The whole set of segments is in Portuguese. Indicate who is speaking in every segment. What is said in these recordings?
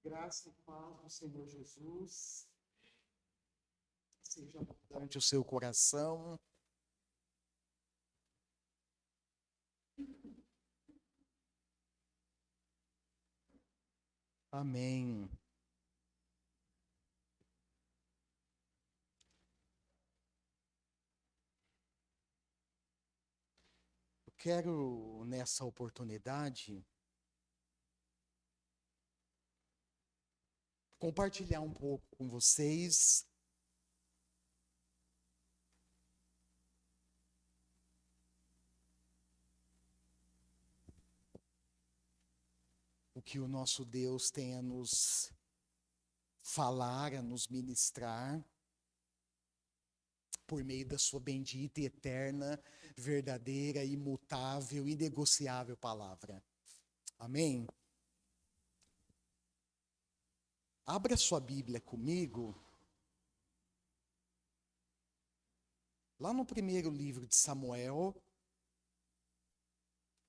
Speaker 1: Graça e paz do Senhor Jesus seja abundante o seu coração. Amém. Eu quero, nessa oportunidade, compartilhar um pouco com vocês o que o nosso Deus tem a nos falar, a nos ministrar, por meio da sua bendita e eterna, verdadeira, imutável, inegociável palavra. Amém? Abra sua Bíblia comigo, lá no primeiro livro de Samuel,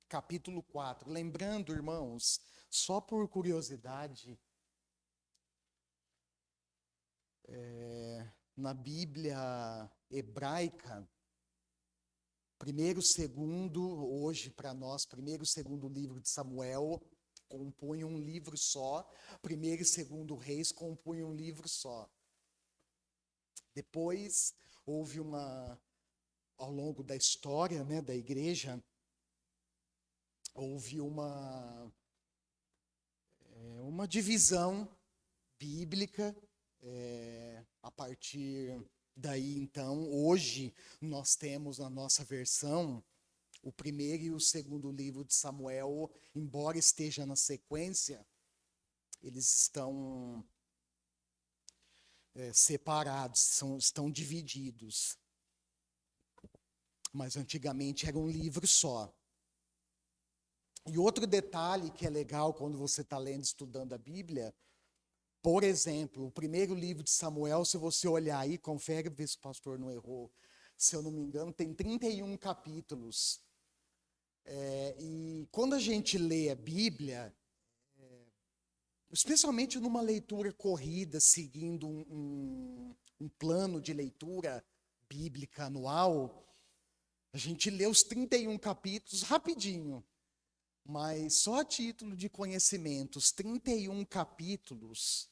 Speaker 1: capítulo 4. Lembrando, irmãos, só por curiosidade, na Bíblia hebraica, primeiro, segundo, hoje para nós, primeiro e segundo livro de Samuel compõem um livro só, primeiro e segundo Reis compõem um livro só. Depois houve ao longo da história, né, da igreja, houve uma divisão bíblica. A partir daí, então, hoje nós temos na nossa versão o primeiro e o segundo livro de Samuel, embora esteja na sequência, eles estão separados, estão divididos. Mas antigamente era um livro só. E outro detalhe que é legal quando você está lendo, estudando a Bíblia, por exemplo, o primeiro livro de Samuel, se você olhar aí, confere, ver se o pastor não errou, se eu não me engano, tem 31 capítulos. E quando a gente lê a Bíblia, especialmente numa leitura corrida, seguindo um plano de leitura bíblica anual, a gente lê os 31 capítulos rapidinho. Mas só a título de conhecimento, os 31 capítulos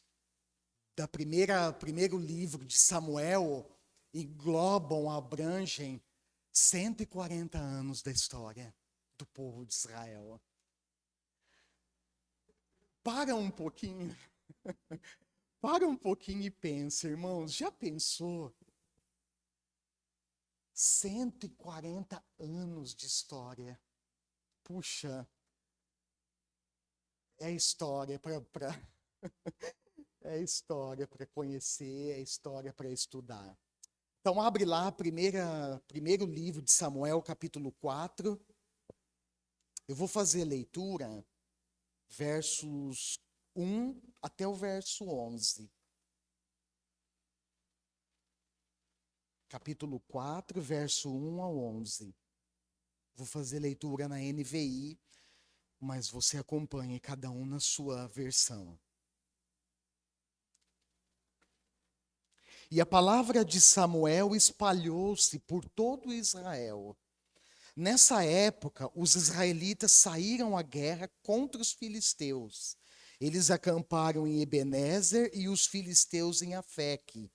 Speaker 1: primeiro livro de Samuel englobam, abrangem 140 anos da história do povo de Israel. Para um pouquinho, para um pouquinho e pensa, irmãos, já pensou? 140 anos de história. Puxa, é história é história para conhecer, é história para estudar. Então abre lá, primeiro livro de Samuel, capítulo 4. Eu vou fazer a leitura, versos 1 até o verso 11. Capítulo 4, verso 1 ao 11. Vou fazer leitura na NVI, mas você acompanhe cada um na sua versão. E a palavra de Samuel espalhou-se por todo Israel. Nessa época, os israelitas saíram à guerra contra os filisteus. Eles acamparam em Ebenezer e os filisteus em Afeque.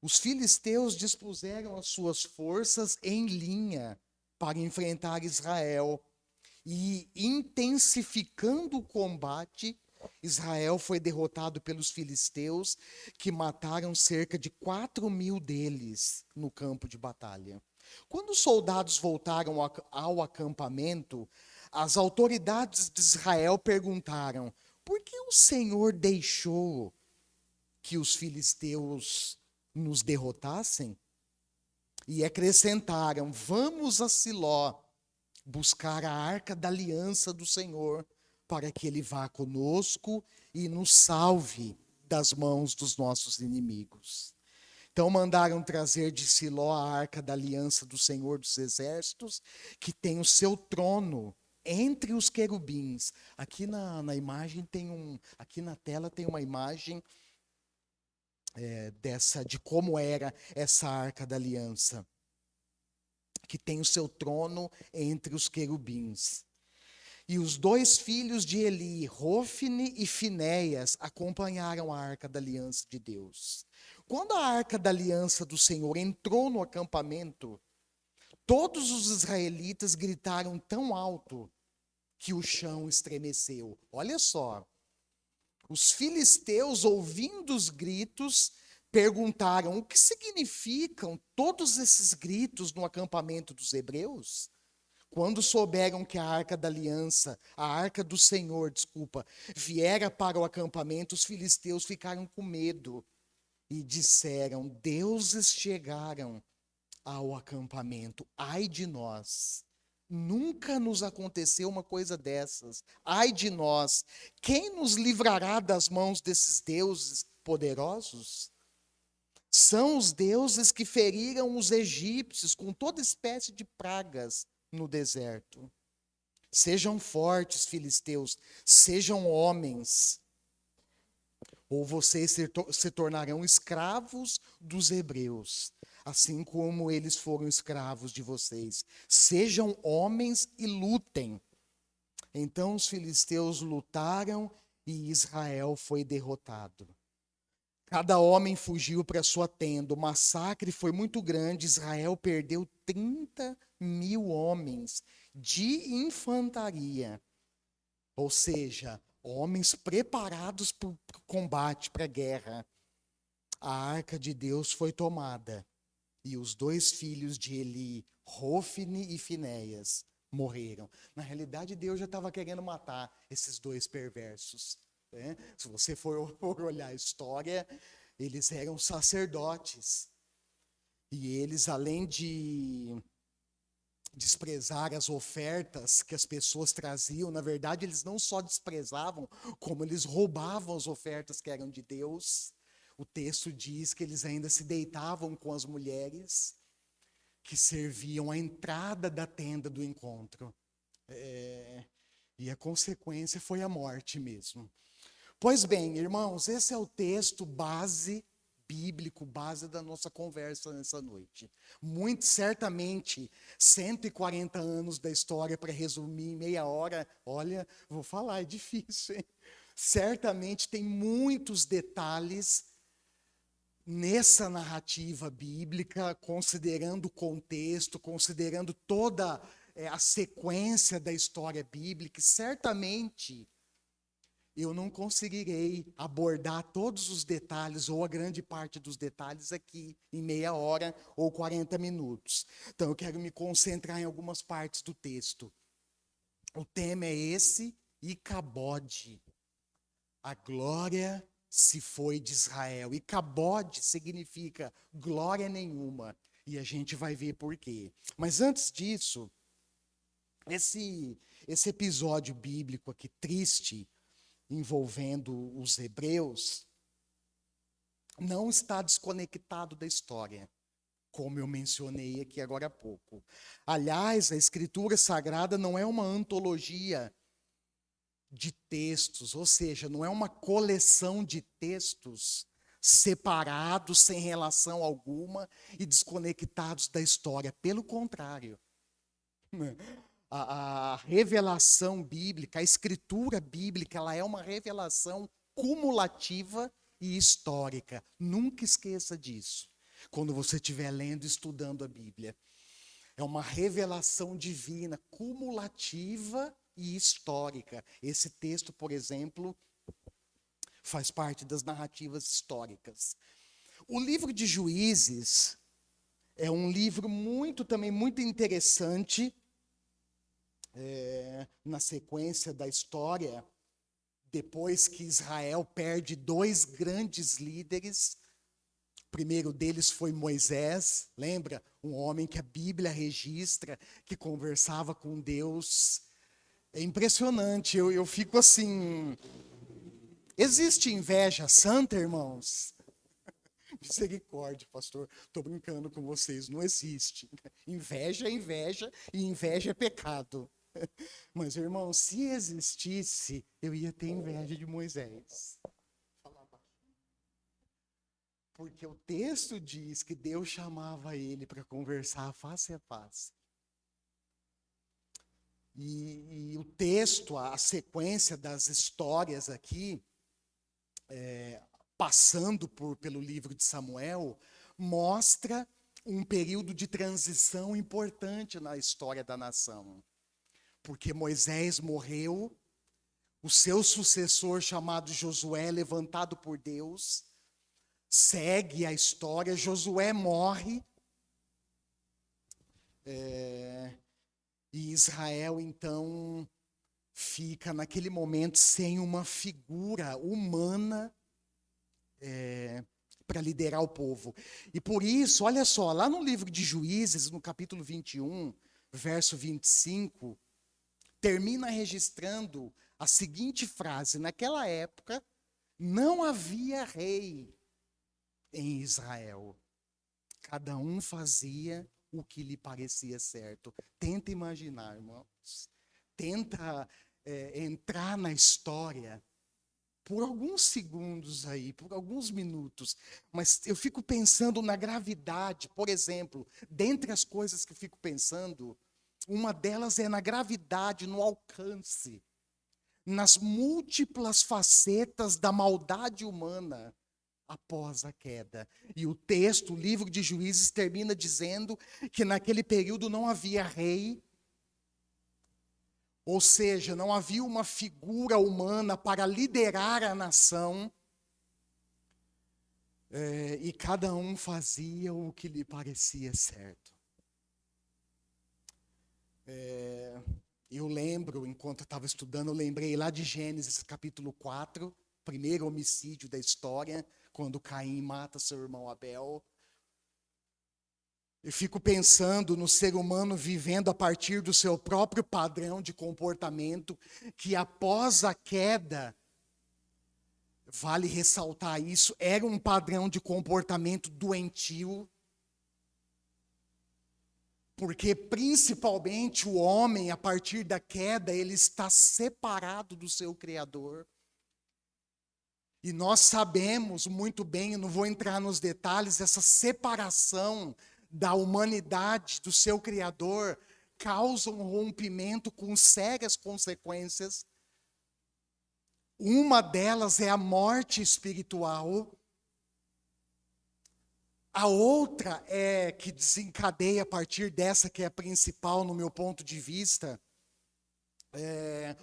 Speaker 1: Os filisteus dispuseram as suas forças em linha para enfrentar Israel. E, intensificando o combate, Israel foi derrotado pelos filisteus, que mataram cerca de 4.000 deles no campo de batalha. Quando os soldados voltaram ao acampamento, as autoridades de Israel perguntaram: por que o Senhor deixou que os filisteus nos derrotassem? E acrescentaram: vamos a Siló buscar a arca da aliança do Senhor, para que ele vá conosco e nos salve das mãos dos nossos inimigos. Então mandaram trazer de Siló a arca da aliança do Senhor dos Exércitos, que tem o seu trono entre os querubins. Aqui na imagem tem aqui na tela tem uma imagem de como era essa Arca da Aliança, que tem o seu trono entre os querubins. E os dois filhos de Eli, Hofni e Finéias, acompanharam a Arca da Aliança de Deus. Quando a Arca da Aliança do Senhor entrou no acampamento, todos os israelitas gritaram tão alto que o chão estremeceu. Olha só, os filisteus, ouvindo os gritos, perguntaram: o que significam todos esses gritos no acampamento dos hebreus? Quando souberam que a Arca da Aliança, a Arca do Senhor, desculpa, viera para o acampamento, os filisteus ficaram com medo e disseram: deuses chegaram ao acampamento. Ai de nós! Nunca nos aconteceu uma coisa dessas. Ai de nós! Quem nos livrará das mãos desses deuses poderosos? São os deuses que feriram os egípcios com toda espécie de pragas no deserto. Sejam fortes, filisteus, sejam homens, ou vocês se tornarão escravos dos hebreus, assim como eles foram escravos de vocês. Sejam homens e lutem. Então os filisteus lutaram e Israel foi derrotado. Cada homem fugiu para sua tenda. O massacre foi muito grande. Israel perdeu 30.000 homens de infantaria. Ou seja, homens preparados para o combate, para a guerra. A arca de Deus foi tomada. E os dois filhos de Eli, Hofni e Finéias, morreram. Na realidade, Deus já estava querendo matar esses dois perversos. Se você for olhar a história, eles eram sacerdotes. E eles, além de desprezar as ofertas que as pessoas traziam, na verdade, eles não só desprezavam, como eles roubavam as ofertas que eram de Deus. O texto diz que eles ainda se deitavam com as mulheres que serviam à entrada da tenda do encontro. E a consequência foi a morte mesmo. Pois bem, irmãos, esse é o texto base bíblico, base da nossa conversa nessa noite. Muito certamente, 140 anos da história para resumir em meia hora, olha, vou falar, é difícil, hein? Certamente tem muitos detalhes nessa narrativa bíblica, considerando o contexto, considerando toda a sequência da história bíblica, e certamente eu não conseguirei abordar todos os detalhes, ou a grande parte dos detalhes aqui, em meia hora ou 40 minutos. Então, eu quero me concentrar em algumas partes do texto. O tema é esse: Icabode. A glória se foi de Israel. Icabode significa glória nenhuma. E a gente vai ver por quê. Mas antes disso, esse episódio bíblico aqui triste, envolvendo os hebreus, não está desconectado da história, como eu mencionei aqui agora há pouco. Aliás, a Escritura Sagrada não é uma antologia de textos, ou seja, não é uma coleção de textos separados, sem relação alguma e desconectados da história. Pelo contrário, a revelação bíblica, a escritura bíblica, ela é uma revelação cumulativa e histórica. Nunca esqueça disso, quando você estiver lendo e estudando a Bíblia. É uma revelação divina, cumulativa e histórica. Esse texto, por exemplo, faz parte das narrativas históricas. O livro de Juízes é um livro também muito interessante, na sequência da história, depois que Israel perde dois grandes líderes. O primeiro deles foi Moisés, lembra? Um homem que a Bíblia registra, que conversava com Deus. É impressionante, eu fico assim. Existe inveja santa, irmãos? Misericórdia, pastor, estou brincando com vocês, não existe. Inveja é inveja e inveja é pecado. Mas, irmão, se existisse, eu ia ter inveja de Moisés. Porque o texto diz que Deus chamava ele para conversar face a face. E o texto, a sequência das histórias aqui, passando pelo livro de Samuel, mostra um período de transição importante na história da nação. Porque Moisés morreu, o seu sucessor, chamado Josué, levantado por Deus, segue a história. Josué morre, e Israel, então, fica naquele momento sem uma figura humana para liderar o povo. E por isso, olha só, lá no livro de Juízes, no capítulo 21, verso 25, termina registrando a seguinte frase: naquela época não havia rei em Israel. Cada um fazia o que lhe parecia certo. Tenta imaginar, irmãos. Tenta entrar na história por alguns segundos aí, por alguns minutos. Mas eu fico pensando na gravidade, por exemplo, dentre as coisas que eu fico pensando, uma delas é na gravidade, no alcance, nas múltiplas facetas da maldade humana após a queda. E o texto, o livro de Juízes, termina dizendo que naquele período não havia rei, ou seja, não havia uma figura humana para liderar a nação, e cada um fazia o que lhe parecia certo. Eu lembro, enquanto eu estava estudando, eu lembrei lá de Gênesis capítulo 4, primeiro homicídio da história, quando Caim mata seu irmão Abel. Eu fico pensando no ser humano vivendo a partir do seu próprio padrão de comportamento, que após a queda, vale ressaltar isso, era um padrão de comportamento doentio, porque principalmente o homem, a partir da queda, ele está separado do seu Criador. E nós sabemos muito bem, eu não vou entrar nos detalhes, essa separação da humanidade do seu Criador causa um rompimento com sérias consequências. Uma delas é a morte espiritual. A outra é que desencadeia a partir dessa, que é a principal no meu ponto de vista,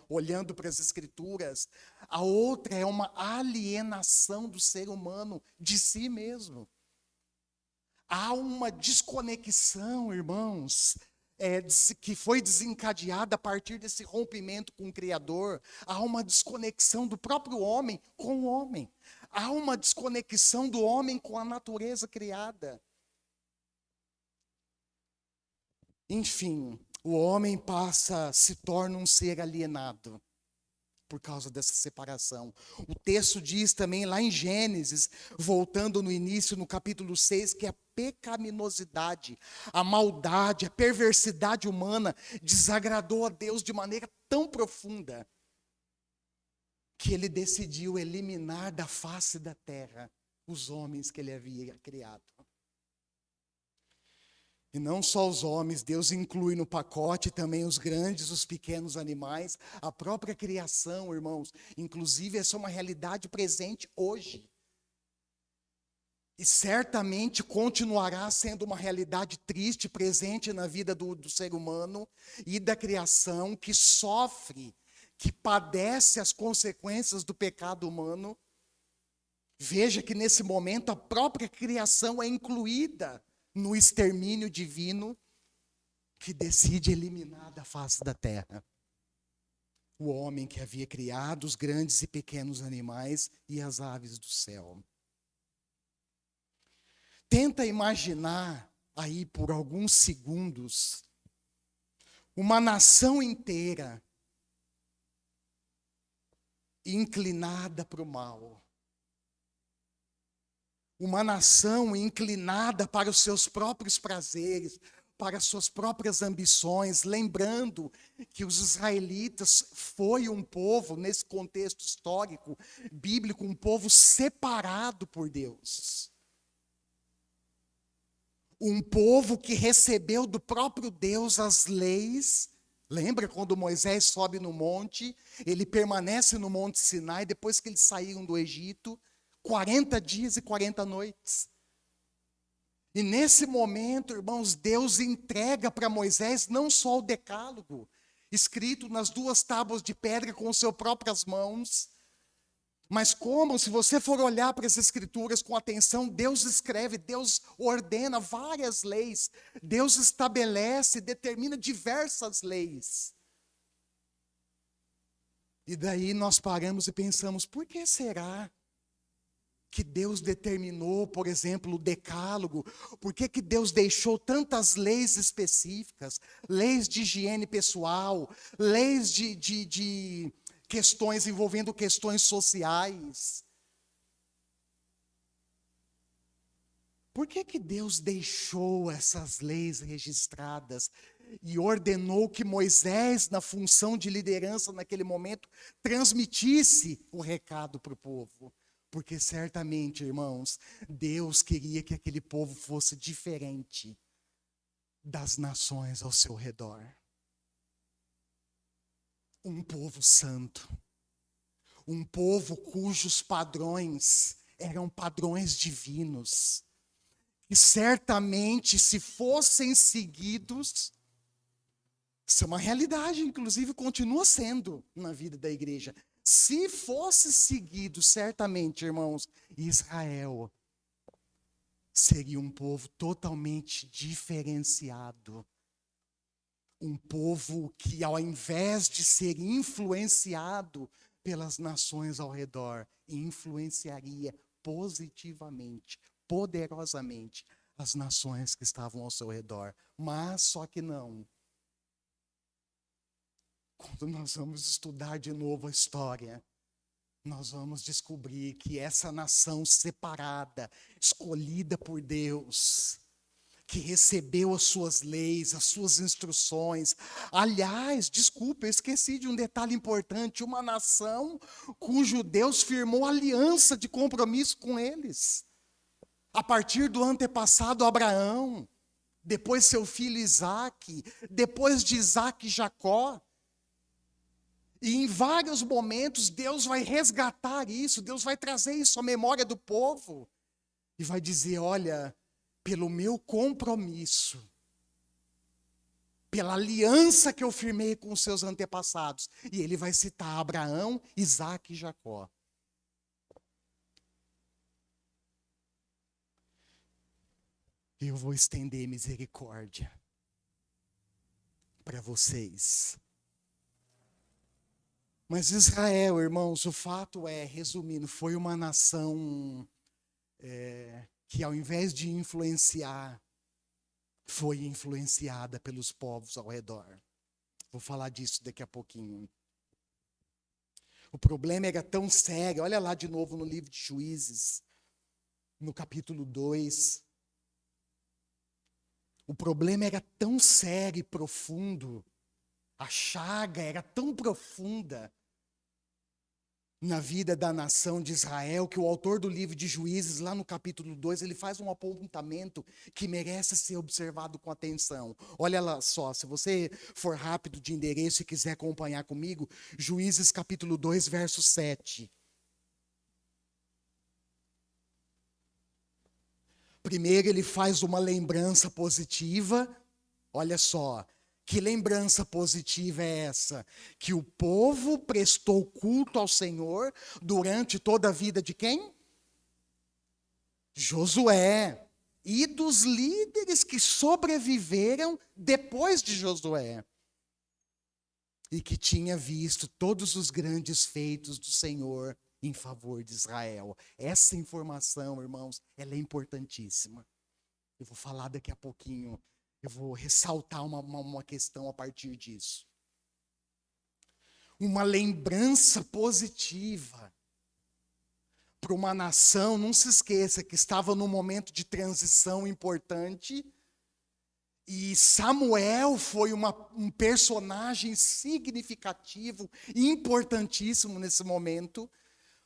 Speaker 1: olhando para as Escrituras, a outra é uma alienação do ser humano de si mesmo. Há uma desconexão, irmãos, que foi desencadeada a partir desse rompimento com o Criador. Há uma desconexão do próprio homem com o homem. Há uma desconexão do homem com a natureza criada. Enfim, o homem se torna um ser alienado por causa dessa separação. O texto diz também lá em Gênesis, voltando no início, no capítulo 6, que a pecaminosidade, a maldade, a perversidade humana desagradou a Deus de maneira tão profunda que ele decidiu eliminar da face da terra os homens que ele havia criado. E não só os homens, Deus inclui no pacote também os grandes, os pequenos animais, a própria criação, irmãos. Inclusive, essa é uma realidade presente hoje. E certamente continuará sendo uma realidade triste, presente na vida do ser humano e da criação, que sofre, que padece as consequências do pecado humano. Veja que nesse momento a própria criação é incluída no extermínio divino que decide eliminar da face da terra o homem que havia criado os grandes e pequenos animais e as aves do céu. Tenta imaginar aí por alguns segundos uma nação inteira inclinada para o mal. Uma nação inclinada para os seus próprios prazeres, para suas próprias ambições, lembrando que os israelitas foi um povo, nesse contexto histórico, bíblico, um povo separado por Deus. Um povo que recebeu do próprio Deus as leis. Lembra quando Moisés sobe no monte, ele permanece no monte Sinai, depois que eles saíram do Egito, 40 dias e 40 noites. E nesse momento, irmãos, Deus entrega para Moisés não só o decálogo, escrito nas 2 tábuas de pedra com as suas próprias mãos, mas como, se você for olhar para as escrituras com atenção, Deus escreve, Deus ordena várias leis, Deus estabelece, determina diversas leis. E daí nós paramos e pensamos, por que será que Deus determinou, por exemplo, o decálogo? Por que que Deus deixou tantas leis específicas? Leis de higiene pessoal, leis de questões envolvendo questões sociais. Por que que Deus deixou essas leis registradas e ordenou que Moisés, na função de liderança naquele momento, transmitisse o recado para o povo? Porque certamente, irmãos, Deus queria que aquele povo fosse diferente das nações ao seu redor. Um povo santo, um povo cujos padrões eram padrões divinos, e certamente, se fossem seguidos, isso é uma realidade, inclusive continua sendo na vida da igreja. Se fosse seguido, certamente, irmãos, Israel seria um povo totalmente diferenciado. Um povo que, ao invés de ser influenciado pelas nações ao redor, influenciaria positivamente, poderosamente, as nações que estavam ao seu redor. Mas só que não. Quando nós vamos estudar de novo a história, nós vamos descobrir que essa nação separada, escolhida por Deus, que recebeu as suas leis, as suas instruções. Aliás, desculpa, eu esqueci de um detalhe importante: uma nação cujo Deus firmou aliança de compromisso com eles. A partir do antepassado Abraão, depois seu filho Isaque, depois de Isaque Jacó. E em vários momentos Deus vai resgatar isso, Deus vai trazer isso à memória do povo. E vai dizer, olha, pelo meu compromisso, pela aliança que eu firmei com os seus antepassados. E ele vai citar Abraão, Isaque e Jacó. Eu vou estender misericórdia para vocês. Mas Israel, irmãos, o fato é, resumindo, foi uma nação que ao invés de influenciar, foi influenciada pelos povos ao redor. Vou falar disso daqui a pouquinho. O problema era tão sério, olha lá de novo no livro de Juízes, no capítulo 2. O problema era tão sério e profundo, a chaga era tão profunda na vida da nação de Israel, que o autor do livro de Juízes, lá no capítulo 2, ele faz um apontamento que merece ser observado com atenção. Olha lá só, se você for rápido de endereço e quiser acompanhar comigo, Juízes capítulo 2, verso 7. Primeiro ele faz uma lembrança positiva, olha só. Que lembrança positiva é essa? Que o povo prestou culto ao Senhor durante toda a vida de quem? Josué. E dos líderes que sobreviveram depois de Josué. E que tinha visto todos os grandes feitos do Senhor em favor de Israel. Essa informação, irmãos, ela é importantíssima. Eu vou falar daqui a pouquinho. Eu vou ressaltar uma questão a partir disso. Uma lembrança positiva para uma nação, não se esqueça que estava num momento de transição importante E Samuel foi um personagem significativo, importantíssimo nesse momento,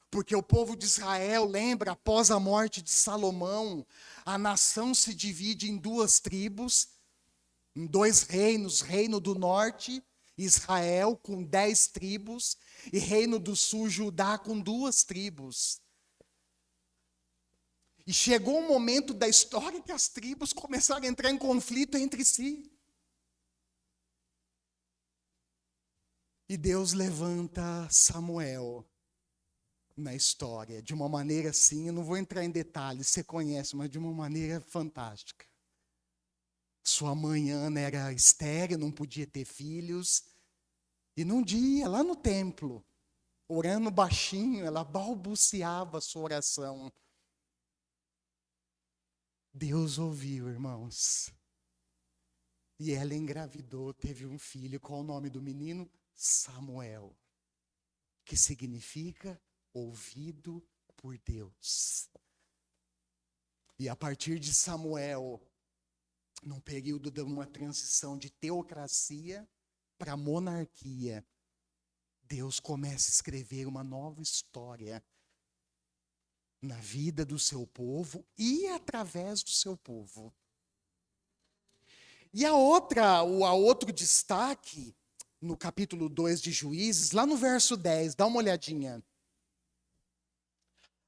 Speaker 1: porque o povo de Israel, lembra, após a morte de Salomão, a nação se divide em duas tribos, em dois reinos, Reino do Norte, Israel com 10 tribos, e Reino do Sul, Judá com 2 tribos. E chegou um momento da história que as tribos começaram a entrar em conflito entre si. E Deus levanta Samuel na história, de uma maneira assim, eu não vou entrar em detalhes, você conhece, mas de uma maneira fantástica. Sua mãe Ana era estéril, não podia ter filhos. E num dia, lá no templo, orando baixinho, ela balbuciava a sua oração. Deus ouviu, irmãos. E ela engravidou, teve um filho. Qual o nome do menino? Samuel. Que significa ouvido por Deus. E a partir de Samuel, num período de uma transição de teocracia para monarquia, Deus começa a escrever uma nova história na vida do seu povo e através do seu povo. E a outro destaque, no capítulo 2 de Juízes, lá no verso 10, dá uma olhadinha.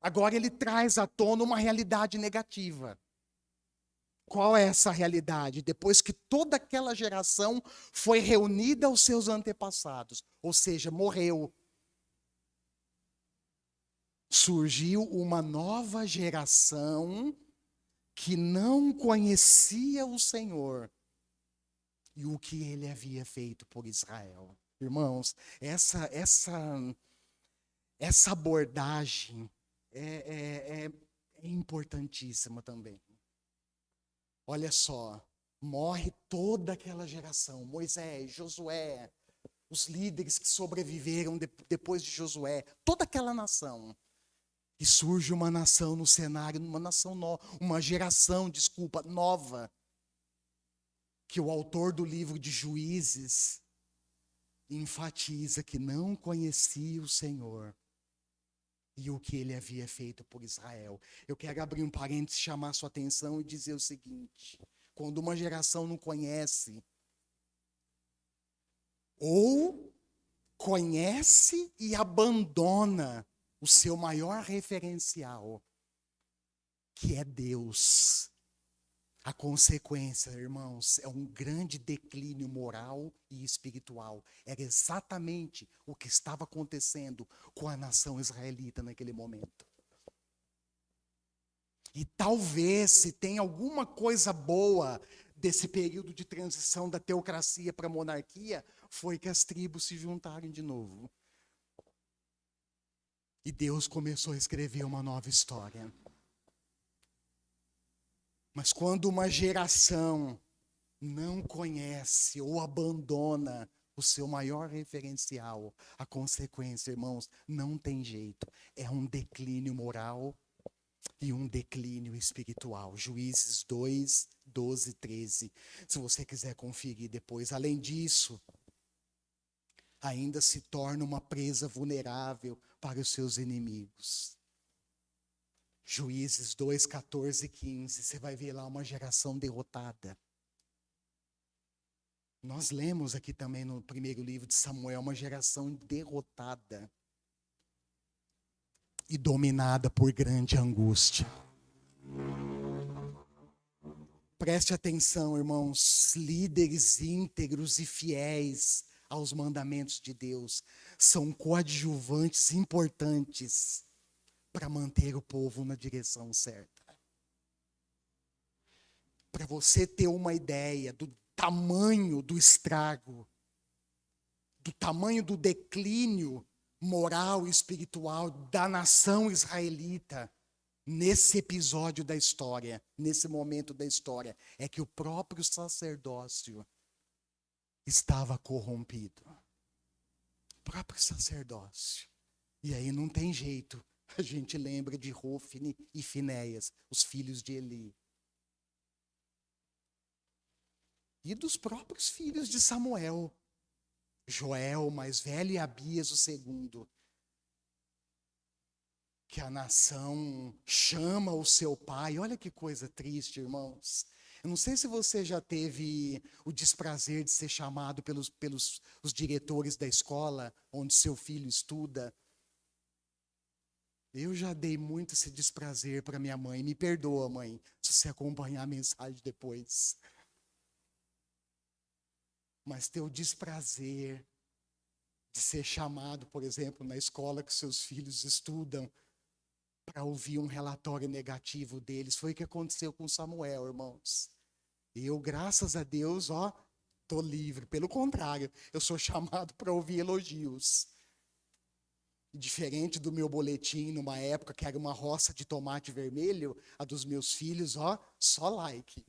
Speaker 1: Agora ele traz à tona uma realidade negativa. Qual é essa realidade? Depois que toda aquela geração foi reunida aos seus antepassados, ou seja, morreu, surgiu uma nova geração que não conhecia o Senhor e o que ele havia feito por Israel. Irmãos, essa abordagem é importantíssima também. Olha só, morre toda aquela geração, Moisés, Josué, os líderes que sobreviveram depois de Josué, toda aquela nação. E surge uma nação no cenário, uma geração, nova, que o autor do livro de Juízes enfatiza que não conhecia o Senhor e o que ele havia feito por Israel. Eu quero abrir um parênteses, chamar sua atenção e dizer o seguinte: quando uma geração não conhece, ou conhece e abandona o seu maior referencial, que é Deus, a consequência, irmãos, é um grande declínio moral e espiritual. Era exatamente o que estava acontecendo com a nação israelita naquele momento. E talvez, se tem alguma coisa boa desse período de transição da teocracia para a monarquia, foi que as tribos se juntaram de novo. E Deus começou a escrever uma nova história. Mas quando uma geração não conhece ou abandona o seu maior referencial, a consequência, irmãos, não tem jeito. É um declínio moral e um declínio espiritual. Juízes 2, 12, 13. Se você quiser conferir depois. Além disso, ainda se torna uma presa vulnerável para os seus inimigos. Juízes 2, 14 e 15, você vai ver lá uma geração derrotada. Nós lemos aqui também no primeiro livro de Samuel, uma geração derrotada e dominada por grande angústia. Preste atenção, irmãos, líderes íntegros e fiéis aos mandamentos de Deus são coadjuvantes importantes para manter o povo na direção certa. Para você ter uma ideia do tamanho do estrago, do tamanho do declínio moral e espiritual da nação israelita, nesse episódio da história, nesse momento da história, é que o próprio sacerdócio estava corrompido. O próprio sacerdócio. E aí não tem jeito. A gente lembra de Hofni e Finéias, os filhos de Eli. e dos próprios filhos de Samuel, Joel, o mais velho, e Abias, o segundo, que a nação chama o seu pai. Olha que coisa triste, irmãos. Eu não sei se você já teve o desprazer de ser chamado pelos os diretores da escola onde seu filho estuda. Eu já dei muito esse desprazer para minha mãe. Me perdoa, mãe, se você acompanhar a mensagem depois. Mas ter o desprazer de ser chamado, por exemplo, na escola que seus filhos estudam, para ouvir um relatório negativo deles. Foi o que aconteceu com Samuel, irmãos. E eu, graças a Deus, tô livre. Pelo contrário, eu sou chamado para ouvir elogios. Diferente do meu boletim, numa época que era uma roça de tomate vermelho, a dos meus filhos, só like.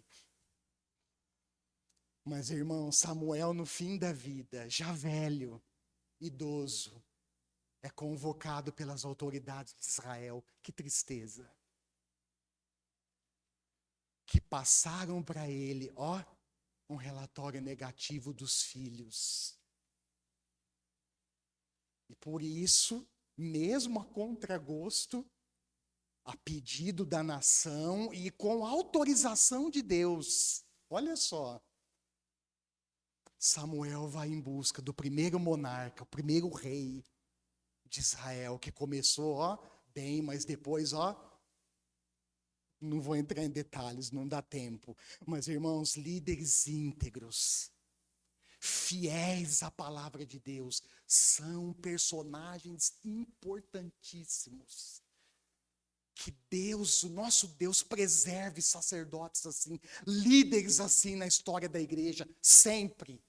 Speaker 1: Mas, irmão, Samuel, no fim da vida, já velho, idoso, é convocado pelas autoridades de Israel. Que tristeza. Que passaram para ele, um relatório negativo dos filhos. E por isso, mesmo a contragosto, a pedido da nação e com autorização de Deus, olha só, Samuel vai em busca do primeiro monarca, o primeiro rei de Israel, que começou, bem, mas depois, não vou entrar em detalhes, não dá tempo. Mas, irmãos, líderes íntegros, fiéis à palavra de Deus, são personagens importantíssimos. Que Deus, o nosso Deus, preserve sacerdotes assim, líderes assim na história da igreja, sempre.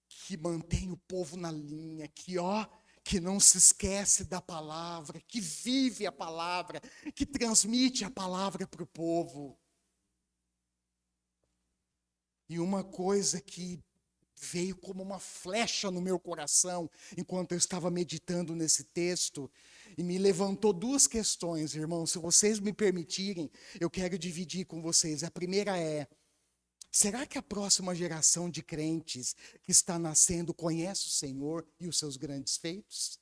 Speaker 1: Que mantém o povo na linha, que não se esquece da palavra, que vive a palavra, que transmite a palavra para o povo. E uma coisa que veio como uma flecha no meu coração, enquanto eu estava meditando nesse texto, e me levantou duas questões, irmãos. Se vocês me permitirem, eu quero dividir com vocês. A primeira é: será que a próxima geração de crentes que está nascendo conhece o Senhor e os seus grandes feitos?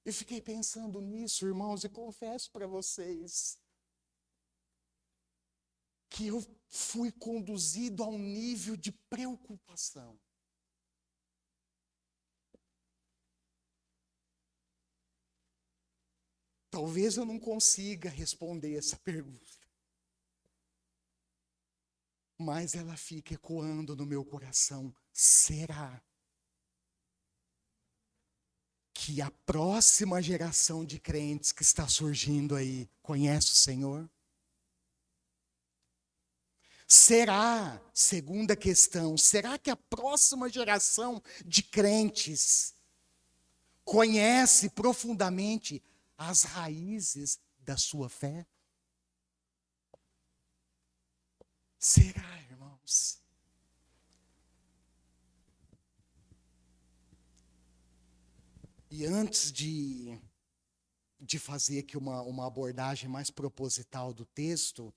Speaker 1: Eu fiquei pensando nisso, irmãos, e confesso para vocês que eu fui conduzido a um nível de preocupação. Talvez eu não consiga responder essa pergunta, mas ela fica ecoando no meu coração. Será que a próxima geração de crentes que está surgindo aí conhece o Senhor? Será, segunda questão, será que a próxima geração de crentes conhece profundamente as raízes da sua fé? Será, irmãos? E antes de fazer aqui uma abordagem mais proposital do texto,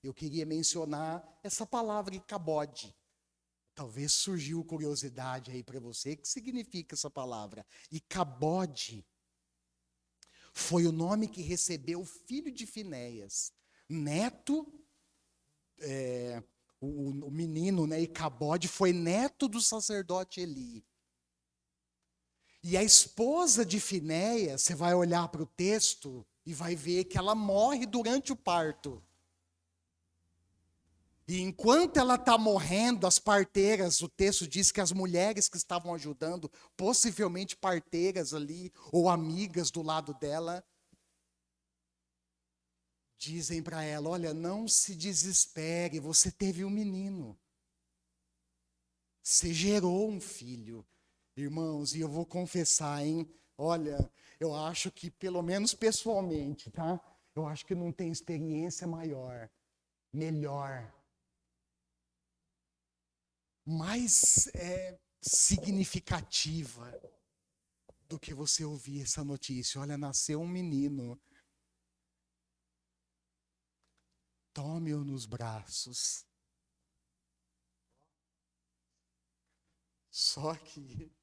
Speaker 1: eu queria mencionar essa palavra Icabode. Talvez surgiu curiosidade aí para você, o que significa essa palavra? Icabode foi o nome que recebeu o filho de Finéias, neto, o menino, né, Icabode, foi neto do sacerdote Eli. E a esposa de Finéias, você vai olhar para o texto e vai ver que ela morre durante o parto. E enquanto ela está morrendo, as parteiras, o texto diz que as mulheres que estavam ajudando, possivelmente parteiras ali, ou amigas do lado dela, dizem para ela: olha, não se desespere, você teve um menino. Você gerou um filho. Irmãos, e eu vou confessar, hein? Olha, eu acho que, pelo menos pessoalmente, tá? Eu acho que não tem experiência maior, melhor, mais significativa do que você ouvir essa notícia. Olha, nasceu um menino. tome-o nos braços. Só que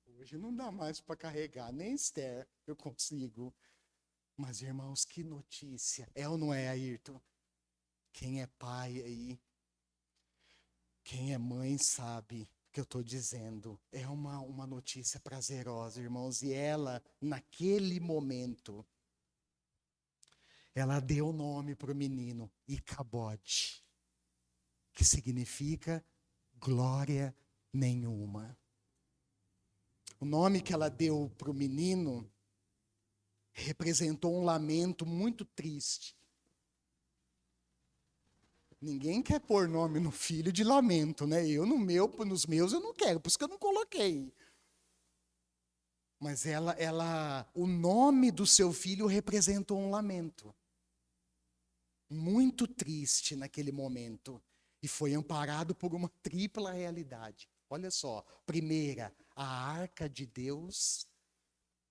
Speaker 1: hoje não dá mais para carregar, nem Esther eu consigo. Mas, irmãos, que notícia. É ou não é, Ayrton? Quem é pai aí, quem é mãe sabe o que eu estou dizendo. É uma notícia prazerosa, irmãos. E ela, naquele momento, ela deu o nome para o menino, Icabode, que significa glória nenhuma. O nome que ela deu para o menino representou um lamento muito triste. Ninguém quer pôr nome no filho de lamento, né? Eu nos meus eu não quero, por isso que eu não coloquei. Mas o nome do seu filho representou um lamento. Muito triste naquele momento. E foi amparado por uma tripla realidade. Olha só, primeira, a arca de Deus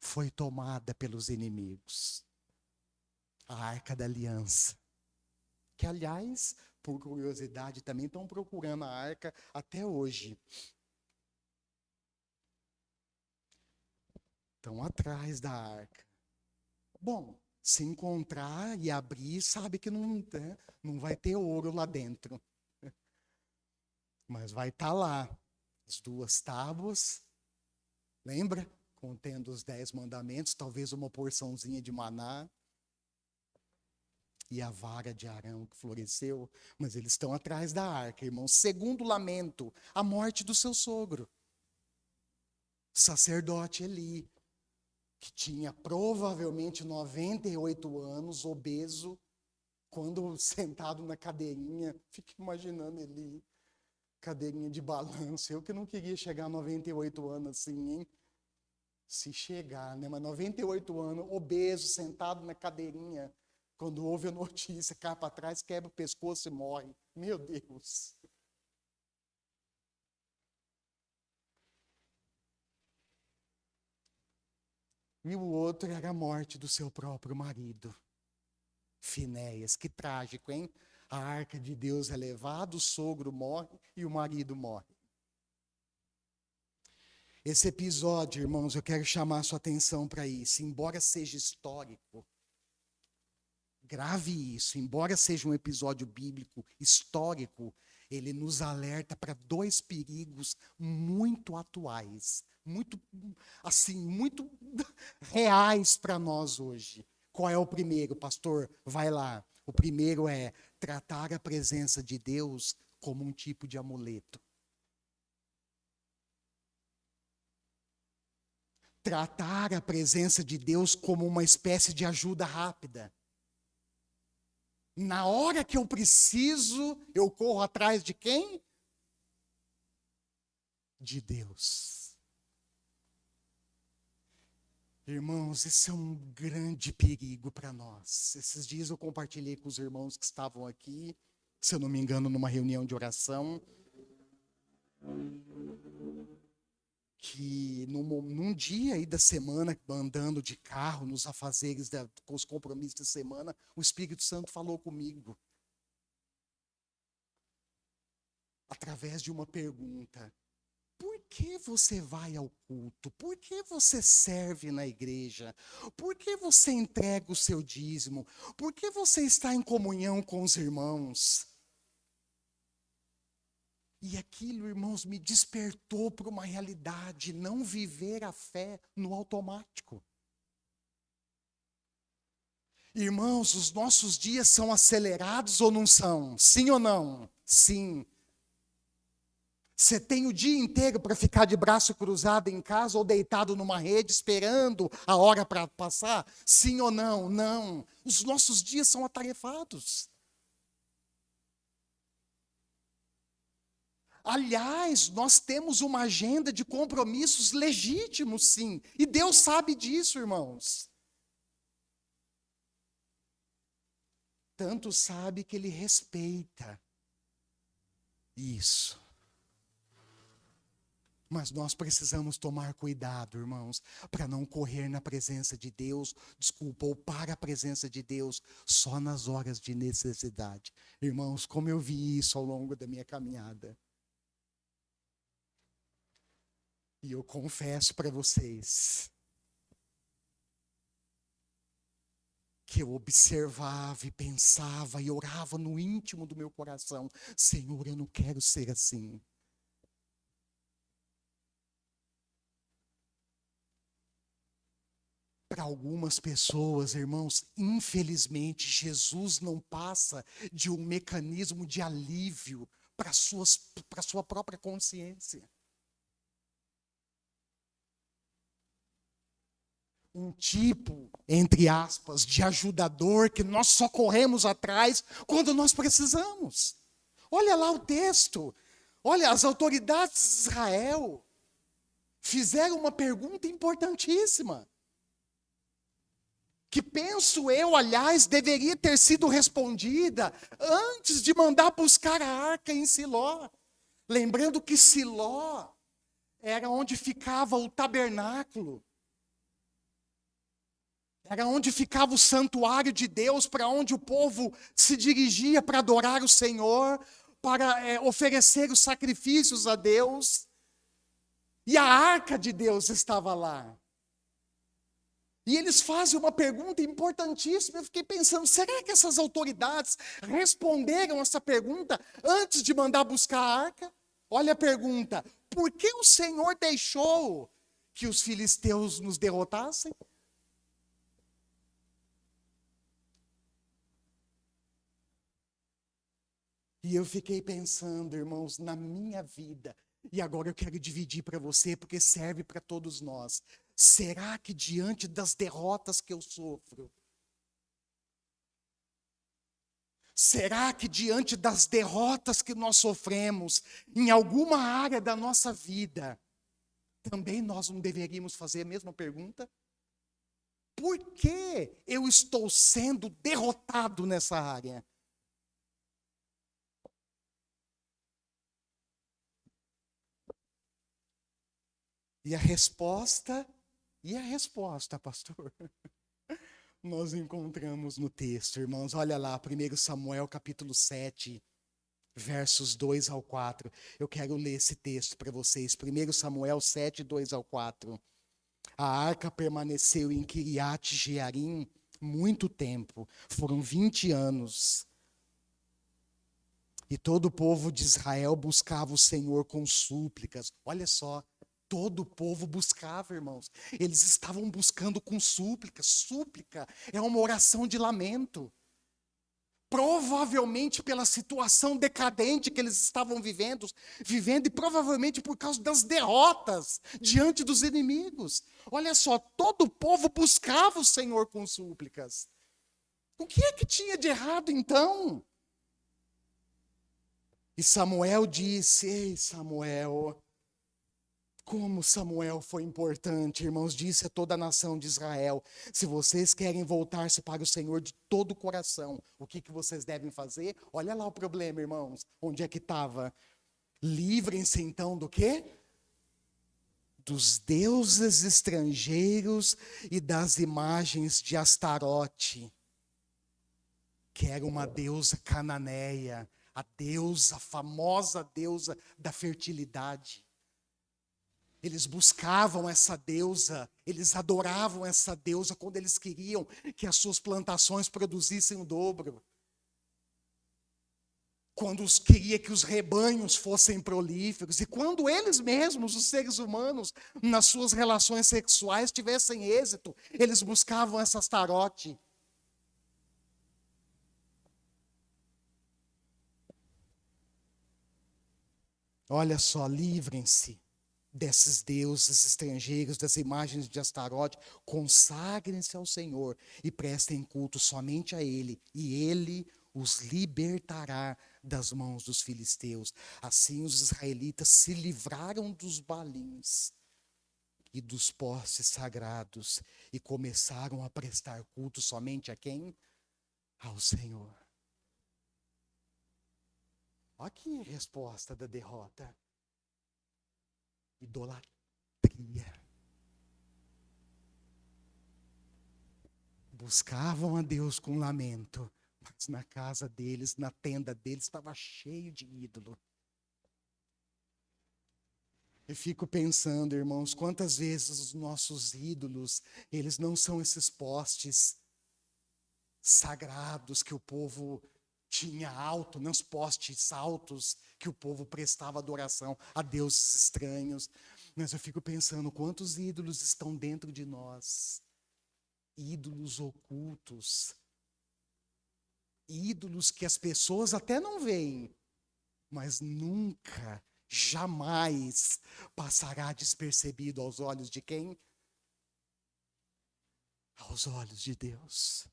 Speaker 1: foi tomada pelos inimigos. A arca da aliança. Que, aliás, por curiosidade, também estão procurando a arca até hoje. Estão atrás da arca. Bom, se encontrar e abrir, sabe que não, né, não vai ter ouro lá dentro. Mas vai estar lá. As 2 tábuas, lembra? Contendo os 10 mandamentos, talvez uma porçãozinha de maná. E a vara de Arão que floresceu. Mas eles estão atrás da arca, irmãos. Segundo lamento, a morte do seu sogro. Sacerdote Eli, que tinha provavelmente 98 anos, obeso, quando sentado na cadeirinha, fico imaginando ele, cadeirinha de balanço. Eu que não queria chegar a 98 anos assim, hein? Se chegar, né? Mas 98 anos, obeso, sentado na cadeirinha, quando ouve a notícia, cai para trás, quebra o pescoço e morre. Meu Deus! E o outro era a morte do seu próprio marido, Finéias. Que trágico, hein? A arca de Deus é levada, o sogro morre e o marido morre. Esse episódio, irmãos, eu quero chamar a sua atenção para isso. Embora seja histórico, grave isso, embora seja um episódio bíblico histórico, ele nos alerta para 2 perigos muito atuais, muito, assim, muito reais para nós hoje. Qual é o primeiro, pastor? Vai lá. O primeiro é tratar a presença de Deus como um tipo de amuleto. Tratar a presença de Deus como uma espécie de ajuda rápida. Na hora que eu preciso, eu corro atrás de quem? De Deus. Irmãos, esse é um grande perigo para nós. Esses dias eu compartilhei com os irmãos que estavam aqui, se eu não me engano, numa reunião de oração, que num dia aí da semana, andando de carro, nos afazeres, com os compromissos da semana, o Espírito Santo falou comigo. Através de uma pergunta. Por que você vai ao culto? Por que você serve na igreja? Por que você entrega o seu dízimo? Por que você está em comunhão com os irmãos? E aquilo, irmãos, me despertou para uma realidade, não viver a fé no automático. Irmãos, os nossos dias são acelerados ou não são? Sim ou não? Sim. Você tem o dia inteiro para ficar de braço cruzado em casa ou deitado numa rede esperando a hora para passar? Sim ou não? Não. Os nossos dias são atarefados. Aliás, nós temos uma agenda de compromissos legítimos, sim. E Deus sabe disso, irmãos. Tanto sabe que Ele respeita isso. Mas nós precisamos tomar cuidado, irmãos, para não correr na presença de Deus, desculpa, ou para a presença de Deus só nas horas de necessidade. Irmãos, como eu vi isso ao longo da minha caminhada. E eu confesso para vocês que eu observava e pensava e orava no íntimo do meu coração: Senhor, eu não quero ser assim. Para algumas pessoas, irmãos, infelizmente, Jesus não passa de um mecanismo de alívio para a sua própria consciência. Um tipo, entre aspas, de ajudador que nós só corremos atrás quando nós precisamos. Olha lá o texto. Olha, as autoridades de Israel fizeram uma pergunta importantíssima, que penso eu, aliás, deveria ter sido respondida antes de mandar buscar a arca em Siló. Lembrando que Siló era onde ficava o tabernáculo, era onde ficava o santuário de Deus, para onde o povo se dirigia para adorar o Senhor, para oferecer os sacrifícios a Deus. E a arca de Deus estava lá. E eles fazem uma pergunta importantíssima. Eu fiquei pensando, será que essas autoridades responderam essa pergunta antes de mandar buscar a arca? Olha a pergunta: por que o Senhor deixou que os filisteus nos derrotassem? E eu fiquei pensando, irmãos, na minha vida, e agora eu quero dividir para você, porque serve para todos nós. Será que diante das derrotas que eu sofro, será que diante das derrotas que nós sofremos, em alguma área da nossa vida, também nós não deveríamos fazer a mesma pergunta? Por que eu estou sendo derrotado nessa área? E a resposta, pastor, nós encontramos no texto, irmãos. Olha lá, 1 Samuel capítulo 7, versos 2 ao 4. Eu quero ler esse texto para vocês. 1 Samuel 7, 2 ao 4. A arca permaneceu em Kiriat Jearim muito tempo, foram 20 anos. E todo o povo de Israel buscava o Senhor com súplicas. Olha só, todo o povo buscava, irmãos. Eles estavam buscando com súplicas. Súplica é uma oração de lamento. Provavelmente pela situação decadente que eles estavam vivendo e provavelmente por causa das derrotas diante dos inimigos. Olha só, todo o povo buscava o Senhor com súplicas. O que é que tinha de errado então? E Samuel disse: Ei, Samuel, como Samuel foi importante, irmãos, disse a toda a nação de Israel: se vocês querem voltar-se para o Senhor de todo o coração, o que vocês devem fazer? Olha lá o problema, irmãos, onde é que estava? Livrem-se então do quê? Dos deuses estrangeiros e das imagens de Astarote, que era uma deusa cananeia, a famosa deusa da fertilidade. Eles buscavam essa deusa, eles adoravam essa deusa quando eles queriam que as suas plantações produzissem o dobro. Quando queria que os rebanhos fossem prolíferos. E quando eles mesmos, os seres humanos, nas suas relações sexuais tivessem êxito, eles buscavam essa Astarote. Olha só, livrem-se desses deuses estrangeiros, das imagens de Astarote, consagrem-se ao Senhor e prestem culto somente a Ele, e Ele os libertará das mãos dos filisteus. Assim os israelitas se livraram dos balins e dos postes sagrados e começaram a prestar culto somente a quem? Ao Senhor. Olha que resposta da derrota. Idolatria. Buscavam a Deus com lamento, mas na casa deles, na tenda deles, estava cheio de ídolo. Eu fico pensando, irmãos, quantas vezes os nossos ídolos, eles não são esses postes sagrados que o povo tinha alto, nos postes altos que o povo prestava adoração a deuses estranhos. Mas eu fico pensando quantos ídolos estão dentro de nós, ídolos ocultos, ídolos que as pessoas até não veem, mas nunca, jamais passará despercebido aos olhos de quem? Aos olhos de Deus.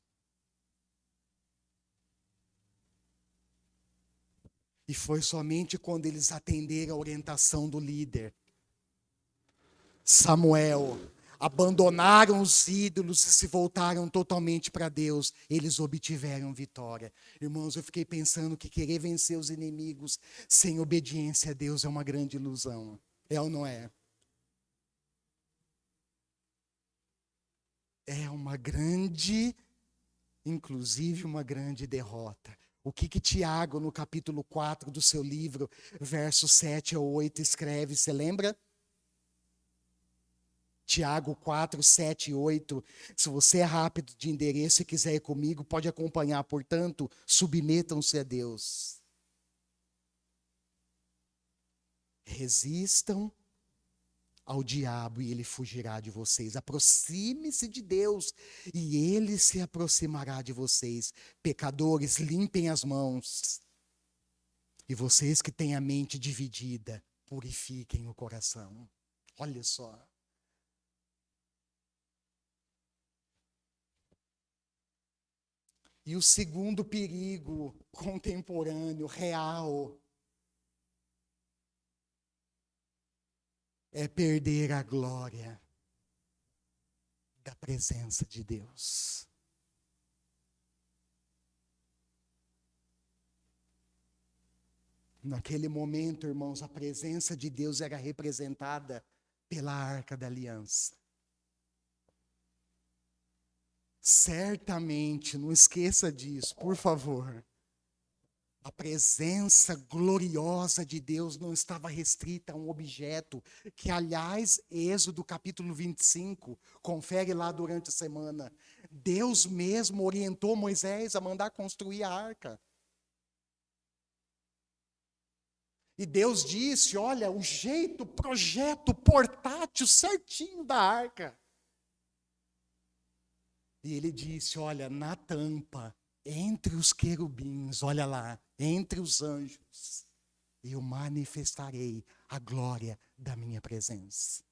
Speaker 1: E foi somente quando eles atenderam a orientação do líder, Samuel, abandonaram os ídolos e se voltaram totalmente para Deus, eles obtiveram vitória. Irmãos, eu fiquei pensando que querer vencer os inimigos sem obediência a Deus é uma grande ilusão. É ou não é? É uma grande, inclusive uma grande derrota. O que Tiago, no capítulo 4 do seu livro, versos 7 a 8, escreve, você lembra? Tiago 4, 7 e 8. Se você é rápido de endereço e quiser ir comigo, pode acompanhar. Portanto, submetam-se a Deus. Resistam ao diabo e ele fugirá de vocês. Aproxime-se de Deus e ele se aproximará de vocês. Pecadores, limpem as mãos. E vocês que têm a mente dividida, purifiquem o coração. Olha só. E o segundo perigo contemporâneo, real, é perder a glória da presença de Deus. Naquele momento, irmãos, a presença de Deus era representada pela Arca da Aliança. Certamente, não esqueça disso, por favor. A presença gloriosa de Deus não estava restrita a um objeto, que, aliás, Êxodo capítulo 25, confere lá durante a semana. Deus mesmo orientou Moisés a mandar construir a arca. E Deus disse: olha, o jeito, o projeto portátil certinho da arca. E ele disse: olha, na tampa, entre os querubins, olha lá, entre os anjos, eu manifestarei a glória da minha presença.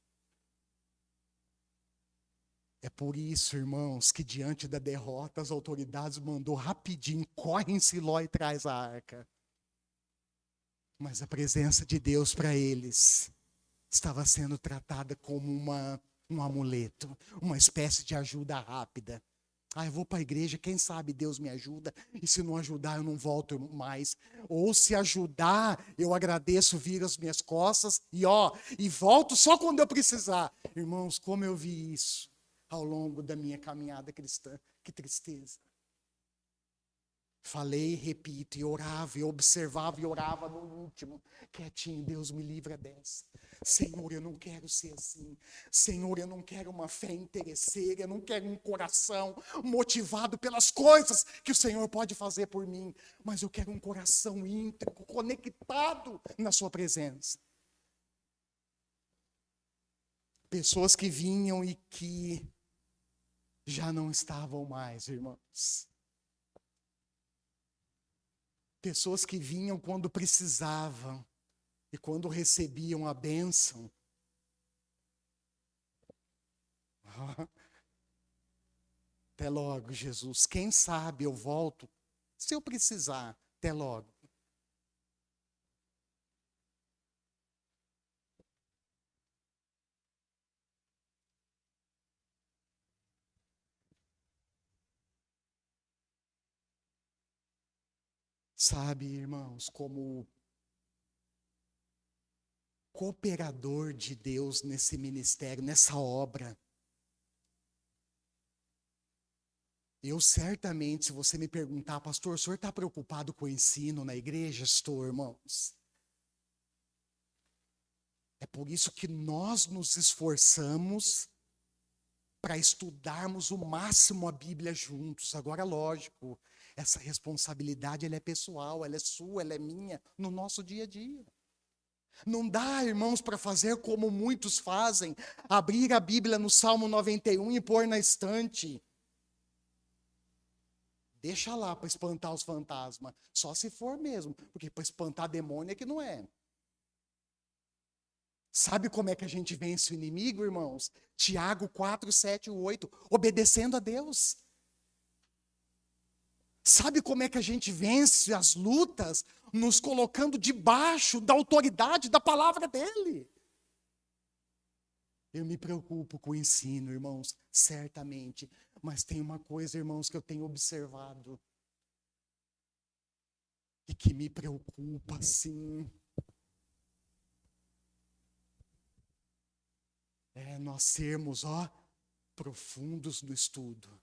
Speaker 1: É por isso, irmãos, que diante da derrota, as autoridades mandou rapidinho, corre em Siló e traz a arca. Mas a presença de Deus para eles estava sendo tratada como um amuleto, uma espécie de ajuda rápida. Ah, eu vou para a igreja, quem sabe Deus me ajuda, e se não ajudar eu não volto mais. Ou se ajudar, eu agradeço, viro as minhas costas e volto só quando eu precisar. Irmãos, como eu vi isso ao longo da minha caminhada cristã, que tristeza. Falei, repito, e orava, e observava, e orava no último, quietinho, Deus me livra dessa. Senhor, eu não quero ser assim. Senhor, eu não quero uma fé interesseira, eu não quero um coração motivado pelas coisas que o Senhor pode fazer por mim, mas eu quero um coração íntegro, conectado na sua presença. Pessoas que vinham e que já não estavam mais, irmãos. Pessoas que vinham quando precisavam e quando recebiam a bênção. Até logo, Jesus. Quem sabe eu volto, se eu precisar. Até logo. Sabe, irmãos, como cooperador de Deus nesse ministério, nessa obra. Eu certamente, se você me perguntar, pastor, o senhor está preocupado com o ensino na igreja? Estou, irmãos. É por isso que nós nos esforçamos para estudarmos o máximo a Bíblia juntos. Agora, lógico, essa responsabilidade ela é pessoal, ela é sua, ela é minha, no nosso dia a dia. Não dá, irmãos, para fazer como muitos fazem, abrir a Bíblia no Salmo 91 e pôr na estante. Deixa lá para espantar os fantasmas, só se for mesmo, porque para espantar demônio é que não é. Sabe como é que a gente vence o inimigo, irmãos? Tiago 4, 7 e 8, obedecendo a Deus. Sabe como é que a gente vence as lutas? Nos colocando debaixo da autoridade da palavra dele. Eu me preocupo com o ensino, irmãos, certamente. Mas tem uma coisa, irmãos, que eu tenho observado. E que me preocupa, sim. É nós sermos, profundos no estudo.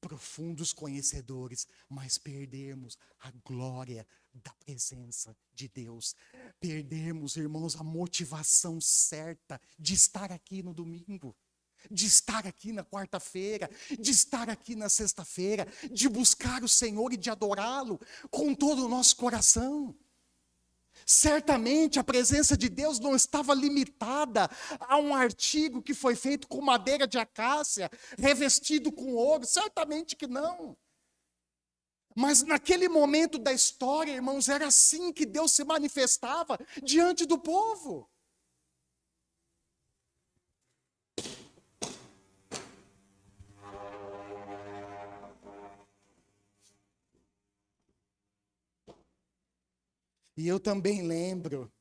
Speaker 1: Profundos conhecedores, mas perdermos a glória da presença de Deus. Perdermos, irmãos, a motivação certa de estar aqui no domingo, de estar aqui na quarta-feira, de estar aqui na sexta-feira, de buscar o Senhor e de adorá-lo com todo o nosso coração. Certamente a presença de Deus não estava limitada a um artigo que foi feito com madeira de acácia, revestido com ouro, certamente que não. Mas naquele momento da história, irmãos, era assim que Deus se manifestava diante do povo. E eu também lembro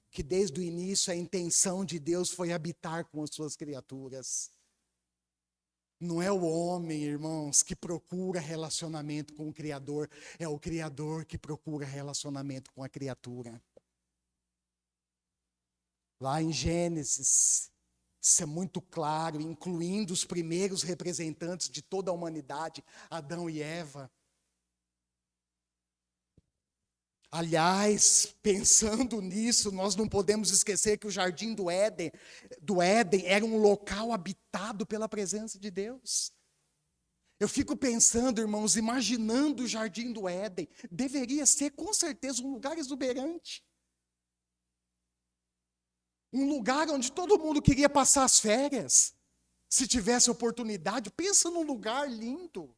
Speaker 1: que desde o início a intenção de Deus foi habitar com as suas criaturas. Não é o homem, irmãos, que procura relacionamento com o Criador, é o Criador que procura relacionamento com a criatura. Lá em Gênesis, isso é muito claro, incluindo os primeiros representantes de toda a humanidade, Adão e Eva. Aliás, pensando nisso, nós não podemos esquecer que o jardim do Éden era um local habitado pela presença de Deus. Eu fico pensando, irmãos, imaginando o jardim do Éden, deveria ser com certeza um lugar exuberante. Um lugar onde todo mundo queria passar as férias, se tivesse oportunidade. Pensa num lugar lindo.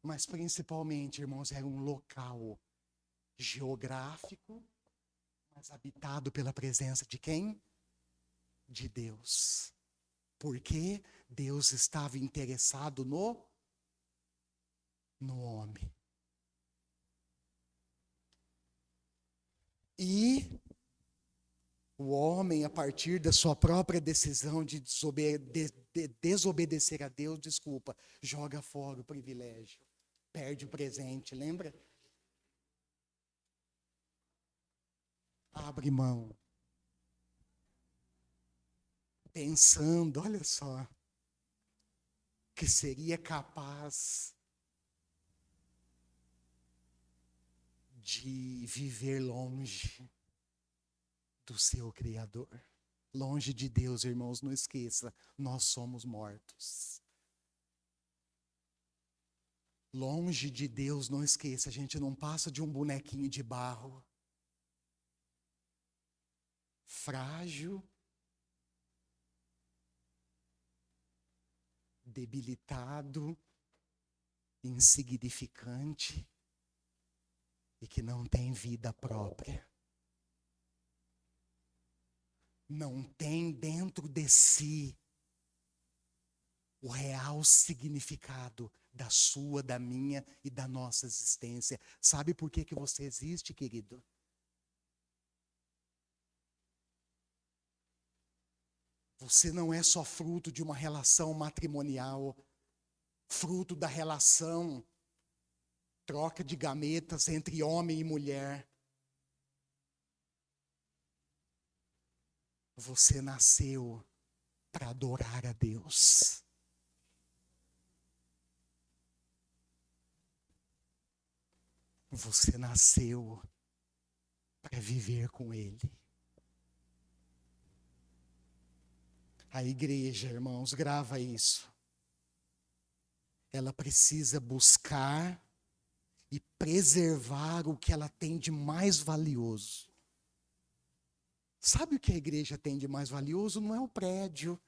Speaker 1: Mas principalmente, irmãos, era um local geográfico, mas habitado pela presença de quem? De Deus. Porque Deus estava interessado no homem. E o homem, a partir da sua própria decisão de desobedecer a Deus, joga fora o privilégio, perde o presente, lembra? Abre mão. Pensando, olha só, que seria capaz de viver longe do seu Criador. Longe de Deus, irmãos, não esqueça, nós somos mortos. Longe de Deus, não esqueça, a gente não passa de um bonequinho de barro. Frágil, debilitado, insignificante e que não tem vida própria. Não tem dentro de si o real significado da sua, da minha e da nossa existência. Sabe por que você existe, querido? Você não é só fruto de uma relação matrimonial, fruto da relação, troca de gametas entre homem e mulher. Você nasceu para adorar a Deus. Você nasceu para viver com Ele. A igreja, irmãos, grava isso. Ela precisa buscar e preservar o que ela tem de mais valioso. Sabe o que a igreja tem de mais valioso? Não é o prédio.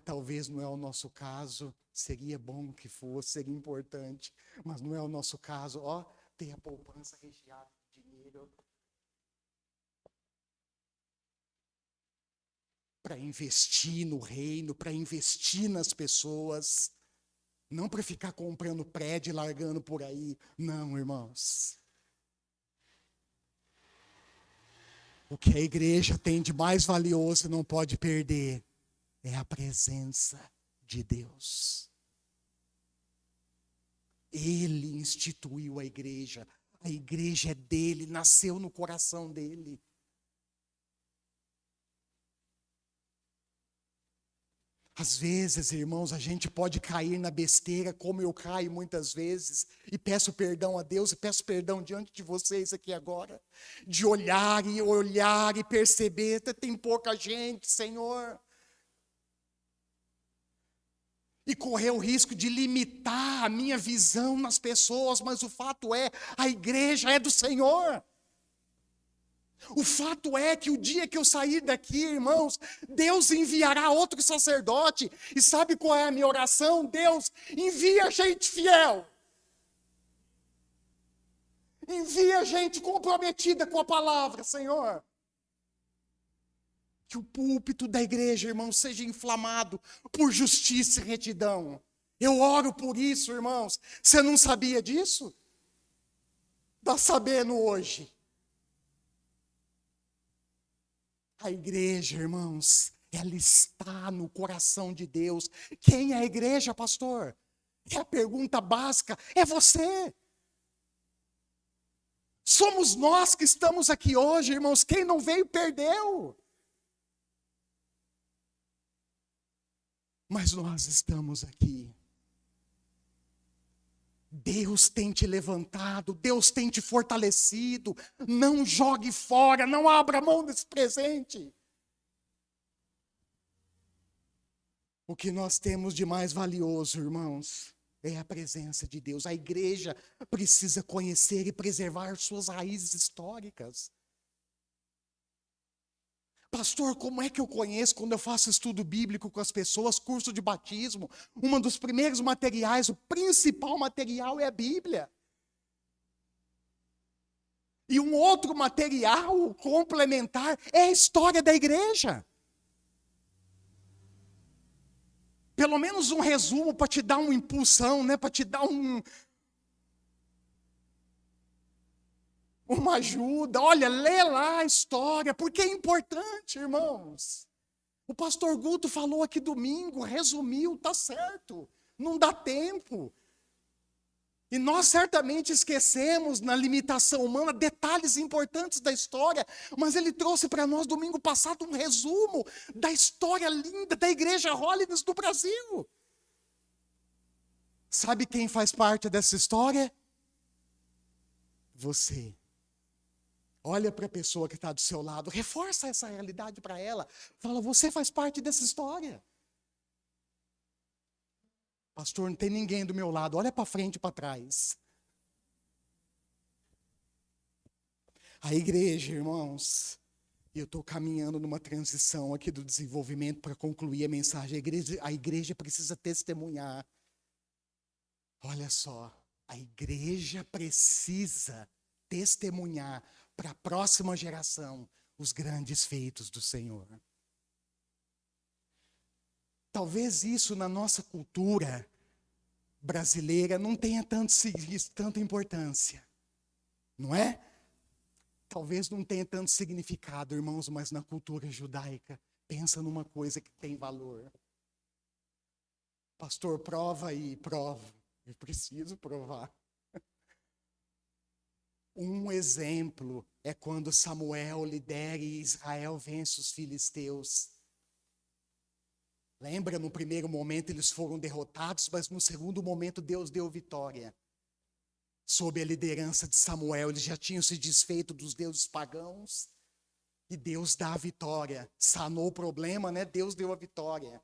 Speaker 1: Talvez não é o nosso caso. Seria bom que fosse, seria importante. Mas não é o nosso caso. Ó, ter a poupança recheada de dinheiro. Para investir no reino, para investir nas pessoas. Não para ficar comprando prédio e largando por aí. Não, irmãos. O que a igreja tem de mais valioso e não pode perder é a presença de Deus. Ele instituiu a igreja é dele, nasceu no coração dele. Às vezes, irmãos, a gente pode cair na besteira, como eu caio muitas vezes, e peço perdão a Deus, e peço perdão diante de vocês aqui agora, de olhar e perceber, tem pouca gente, Senhor. E correr o risco de limitar a minha visão nas pessoas, mas o fato é, a igreja é do Senhor. O fato é que o dia que eu sair daqui, irmãos, Deus enviará outro sacerdote. E sabe qual é a minha oração? Deus, envia gente fiel. Envia gente comprometida com a palavra, Senhor. Que o púlpito da igreja, irmãos, seja inflamado por justiça e retidão. Eu oro por isso, irmãos. Você não sabia disso? Está sabendo hoje. A igreja, irmãos, ela está no coração de Deus. Quem é a igreja, pastor? É a pergunta básica, é você. Somos nós que estamos aqui hoje, irmãos. Quem não veio, perdeu. Mas nós estamos aqui. Deus tem te levantado, Deus tem te fortalecido. Não jogue fora, não abra mão desse presente. O que nós temos de mais valioso, irmãos, é a presença de Deus. A igreja precisa conhecer e preservar suas raízes históricas. Pastor, como é que eu conheço quando eu faço estudo bíblico com as pessoas, curso de batismo? Um dos primeiros materiais, o principal material é a Bíblia. E um outro material complementar é a história da igreja. Pelo menos um resumo para te dar uma impulsão, né? Para te dar uma ajuda. Olha, lê lá a história, porque é importante, irmãos. O pastor Guto falou aqui domingo, resumiu, tá certo. Não dá tempo. E nós certamente esquecemos, na limitação humana, detalhes importantes da história, mas ele trouxe para nós domingo passado um resumo da história linda da Igreja Holiness do Brasil. Sabe quem faz parte dessa história? Você. Olha para a pessoa que está do seu lado, reforça essa realidade para ela. Fala, você faz parte dessa história. Pastor, não tem ninguém do meu lado, olha para frente e para trás. A igreja, irmãos, eu estou caminhando numa transição aqui do desenvolvimento para concluir a mensagem. A igreja precisa testemunhar. Olha só, a igreja precisa testemunhar para a próxima geração os grandes feitos do Senhor. Talvez isso na nossa cultura brasileira não tenha tanta importância, não é? Talvez não tenha tanto significado, irmãos, mas na cultura judaica, pensa numa coisa que tem valor. Pastor, prova aí, prova. Eu preciso provar. Um exemplo é quando Samuel lidera e Israel vence os filisteus. Lembra, no primeiro momento eles foram derrotados, mas no segundo momento Deus deu vitória. Sob a liderança de Samuel, eles já tinham se desfeito dos deuses pagãos. E Deus dá a vitória. Sanou o problema, né? Deus deu a vitória.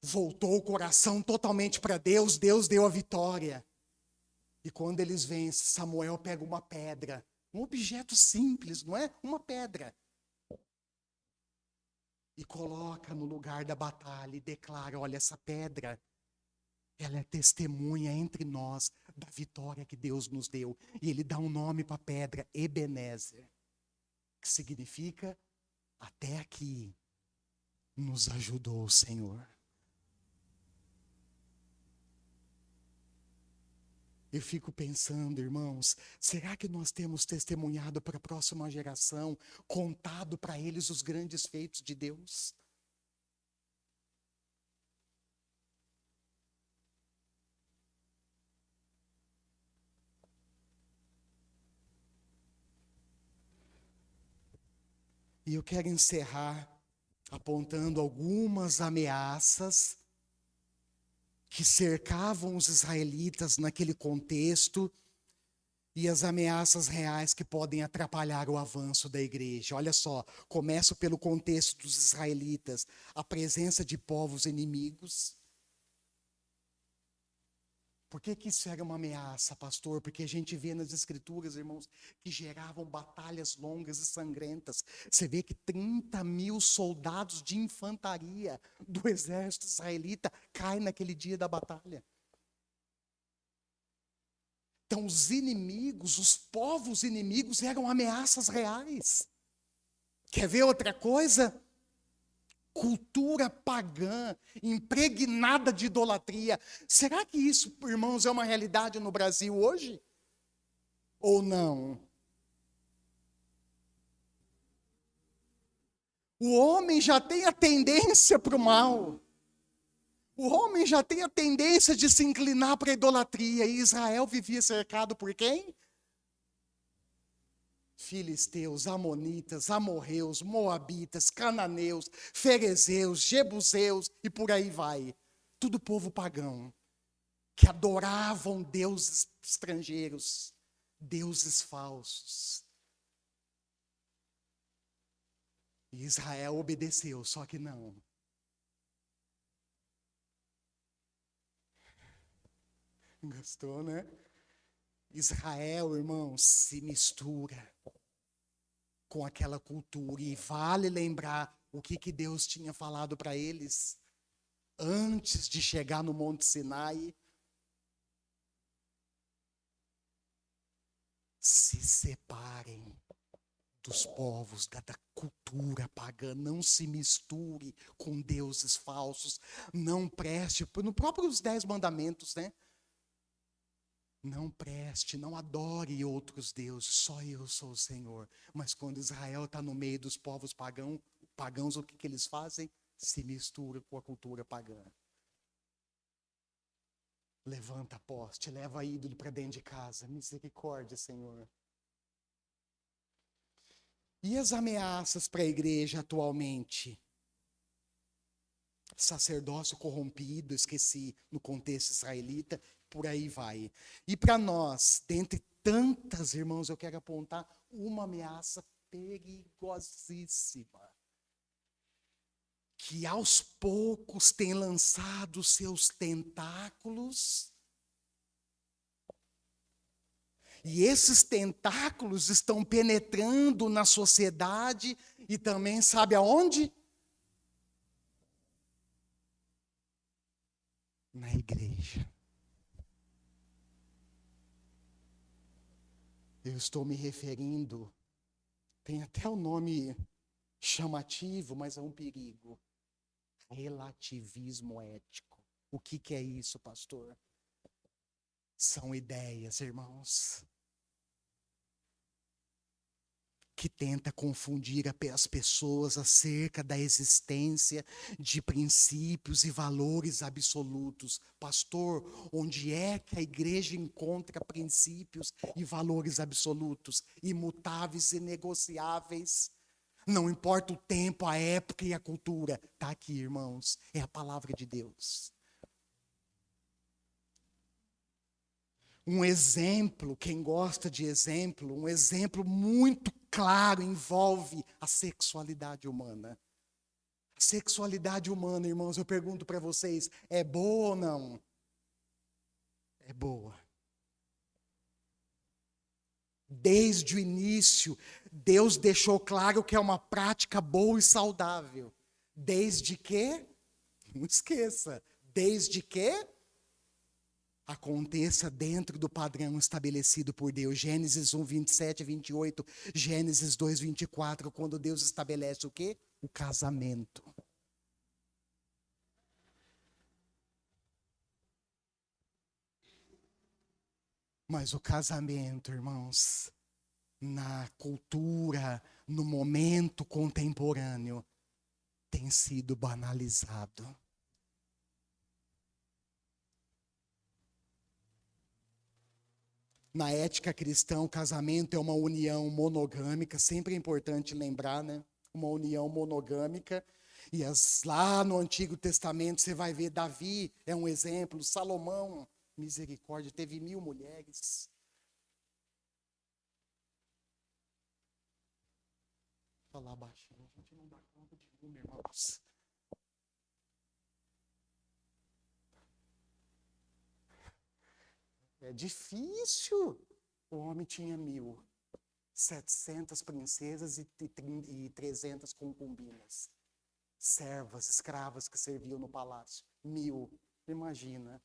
Speaker 1: Voltou o coração totalmente para Deus, Deus deu a vitória. E quando eles vencem, Samuel pega uma pedra, um objeto simples, não é? Uma pedra. E coloca no lugar da batalha e declara: olha, essa pedra, ela é testemunha entre nós da vitória que Deus nos deu. E ele dá um nome para a pedra, Ebenezer, que significa: até aqui nos ajudou o Senhor. Eu fico pensando, irmãos, será que nós temos testemunhado para a próxima geração, contado para eles os grandes feitos de Deus? E eu quero encerrar apontando algumas ameaças que cercavam os israelitas naquele contexto e as ameaças reais que podem atrapalhar o avanço da igreja. Olha só, começo pelo contexto dos israelitas, a presença de povos inimigos. Por que que isso era uma ameaça, pastor? Porque a gente vê nas escrituras, irmãos, que geravam batalhas longas e sangrentas. Você vê que 30.000 soldados de infantaria do exército israelita caem naquele dia da batalha. Então, os inimigos, os povos inimigos eram ameaças reais. Quer ver outra coisa? Cultura pagã, impregnada de idolatria. Será que isso, irmãos, é uma realidade no Brasil hoje? Ou não? O homem já tem a tendência para o mal. O homem já tem a tendência de se inclinar para a idolatria. E Israel vivia cercado por quem? Filisteus, amonitas, amorreus, moabitas, cananeus, ferezeus, jebuseus e por aí vai. Tudo povo pagão, que adoravam deuses estrangeiros, deuses falsos. E Israel obedeceu, só que não. Gostou, né? Israel, irmãos, se mistura com aquela cultura. E vale lembrar o que Deus tinha falado para eles antes de chegar no Monte Sinai. Se separem dos povos, da cultura pagã, não se misture com deuses falsos, não preste, no próprio os 10 mandamentos, né? Não preste, não adore outros deuses, só eu sou o Senhor. Mas quando Israel está no meio dos povos pagãos, o que eles fazem? Se mistura com a cultura pagã. Levanta poste, leva ídolo para dentro de casa. Misericórdia, Senhor. E as ameaças para a igreja atualmente? Sacerdócio corrompido, esqueci, no contexto israelita, por aí vai. E para nós, dentre tantas, irmãos, eu quero apontar uma ameaça perigosíssima, que aos poucos tem lançado seus tentáculos, e esses tentáculos estão penetrando na sociedade e também, sabe aonde? Na igreja. Eu estou me referindo, tem até o nome chamativo, mas é um perigo. Relativismo ético. O que é isso, pastor? São ideias, irmãos. que tenta confundir as pessoas acerca da existência de princípios e valores absolutos. Pastor, onde é que a igreja encontra princípios e valores absolutos, imutáveis e negociáveis? Não importa o tempo, a época e a cultura. Está aqui, irmãos, é a palavra de Deus. Um exemplo, quem gosta de exemplo, um exemplo muito claro envolve a sexualidade humana. A sexualidade humana, irmãos, eu pergunto para vocês, é boa ou não? É boa. Desde o início, Deus deixou claro que é uma prática boa e saudável. Desde que, não esqueça, desde que aconteça dentro do padrão estabelecido por Deus. Gênesis 1, 27 e 28, Gênesis 2, 24, quando Deus estabelece o quê? O casamento. Mas o casamento, irmãos, na cultura, no momento contemporâneo, tem sido banalizado. Na ética cristã, o casamento é uma união monogâmica, sempre é importante lembrar, né? Uma união monogâmica. E lá no Antigo Testamento você vai ver Davi é um exemplo, Salomão, misericórdia, teve 1000 mulheres. Falar baixinho, a gente não dá conta de número, irmãos. É difícil. O homem tinha 1700 princesas e 300 concubinas. Servas, escravas que serviam no palácio. 1000. Imagina.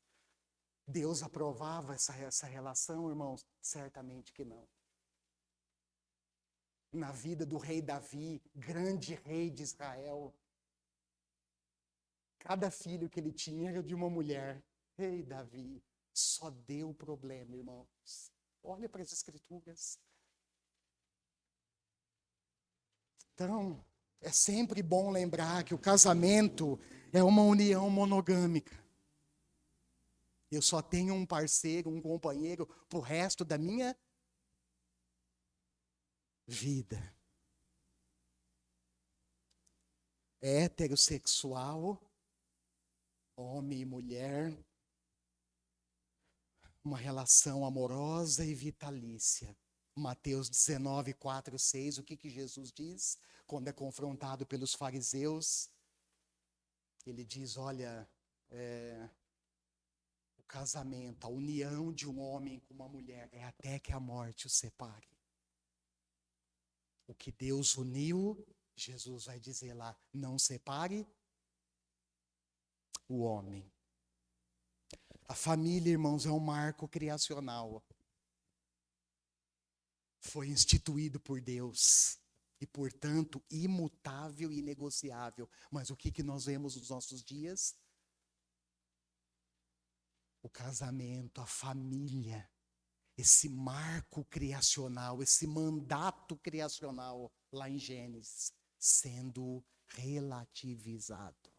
Speaker 1: Deus aprovava essa relação, irmãos? Certamente que não. Na vida do rei Davi, grande rei de Israel, cada filho que ele tinha era de uma mulher. Rei Davi, só deu problema, irmãos. Olha para as escrituras. Então, é sempre bom lembrar que o casamento é uma união monogâmica. Eu só tenho um parceiro, um companheiro pro resto da minha vida. Heterossexual, homem e mulher, uma relação amorosa e vitalícia. Mateus 19, 4, 6, o que Jesus diz quando é confrontado pelos fariseus? Ele diz, olha, o casamento, a união de um homem com uma mulher é até que a morte os separe. O que Deus uniu, Jesus vai dizer lá, não separe o homem. A família, irmãos, é um marco criacional. Foi instituído por Deus e, portanto, imutável e inegociável. Mas o que nós vemos nos nossos dias? O casamento, a família, esse marco criacional, esse mandato criacional lá em Gênesis, sendo relativizado.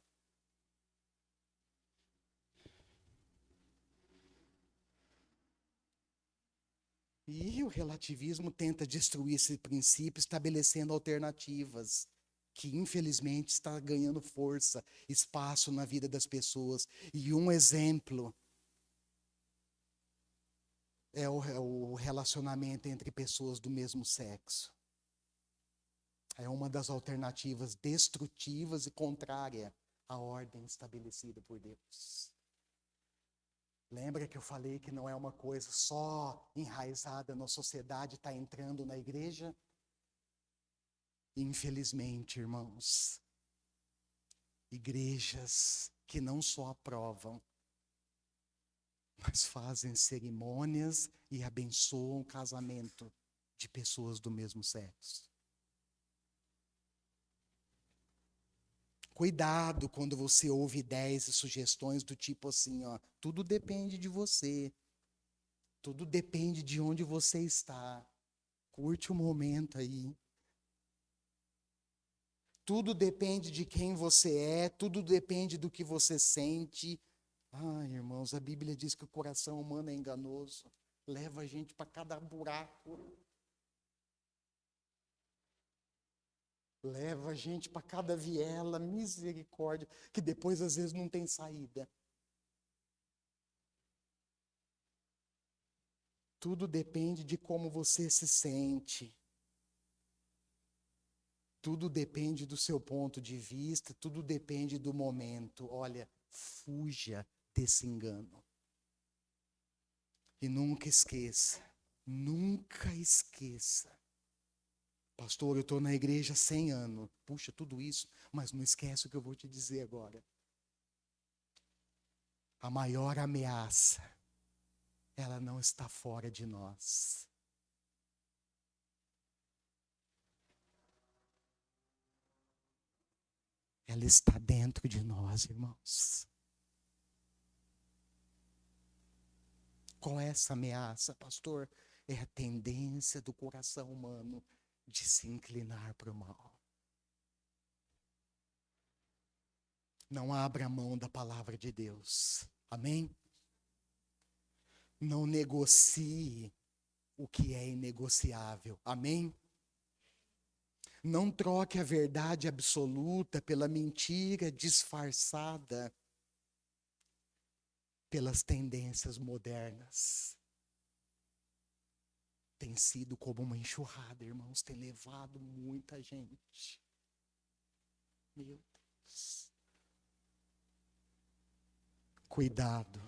Speaker 1: E o relativismo tenta destruir esse princípio, estabelecendo alternativas, que infelizmente está ganhando força, espaço na vida das pessoas. E um exemplo é o relacionamento entre pessoas do mesmo sexo. É uma das alternativas destrutivas e contrária à ordem estabelecida por Deus. Lembra que eu falei que não é uma coisa só enraizada na sociedade, está entrando na igreja? Infelizmente, irmãos, igrejas que não só aprovam, mas fazem cerimônias e abençoam o casamento de pessoas do mesmo sexo. Cuidado quando você ouve ideias e sugestões do tipo assim, ó, tudo depende de você. Tudo depende de onde você está. Curte o momento aí. tudo depende de quem você é, tudo depende do que você sente. Ai, irmãos, a Bíblia diz que o coração humano é enganoso, leva a gente para cada buraco, leva a gente para cada viela, misericórdia, que depois às vezes não tem saída. Tudo depende de como você se sente. Tudo depende do seu ponto de vista, tudo depende do momento. Olha, fuja desse engano. E nunca esqueça, nunca esqueça. Pastor, eu estou na igreja há 100 anos. Puxa, tudo isso, mas não esquece o que eu vou te dizer agora. A maior ameaça, ela não está fora de nós. Ela está dentro de nós, irmãos. Qual é essa ameaça, pastor? É a tendência do coração humano de se inclinar para o mal. Não abra mão da palavra de Deus. Amém? Não negocie o que é inegociável. Amém? Não troque a verdade absoluta pela mentira disfarçada pelas tendências modernas. Tem sido como uma enxurrada, irmãos, tem levado muita gente. Meu Deus. Cuidado.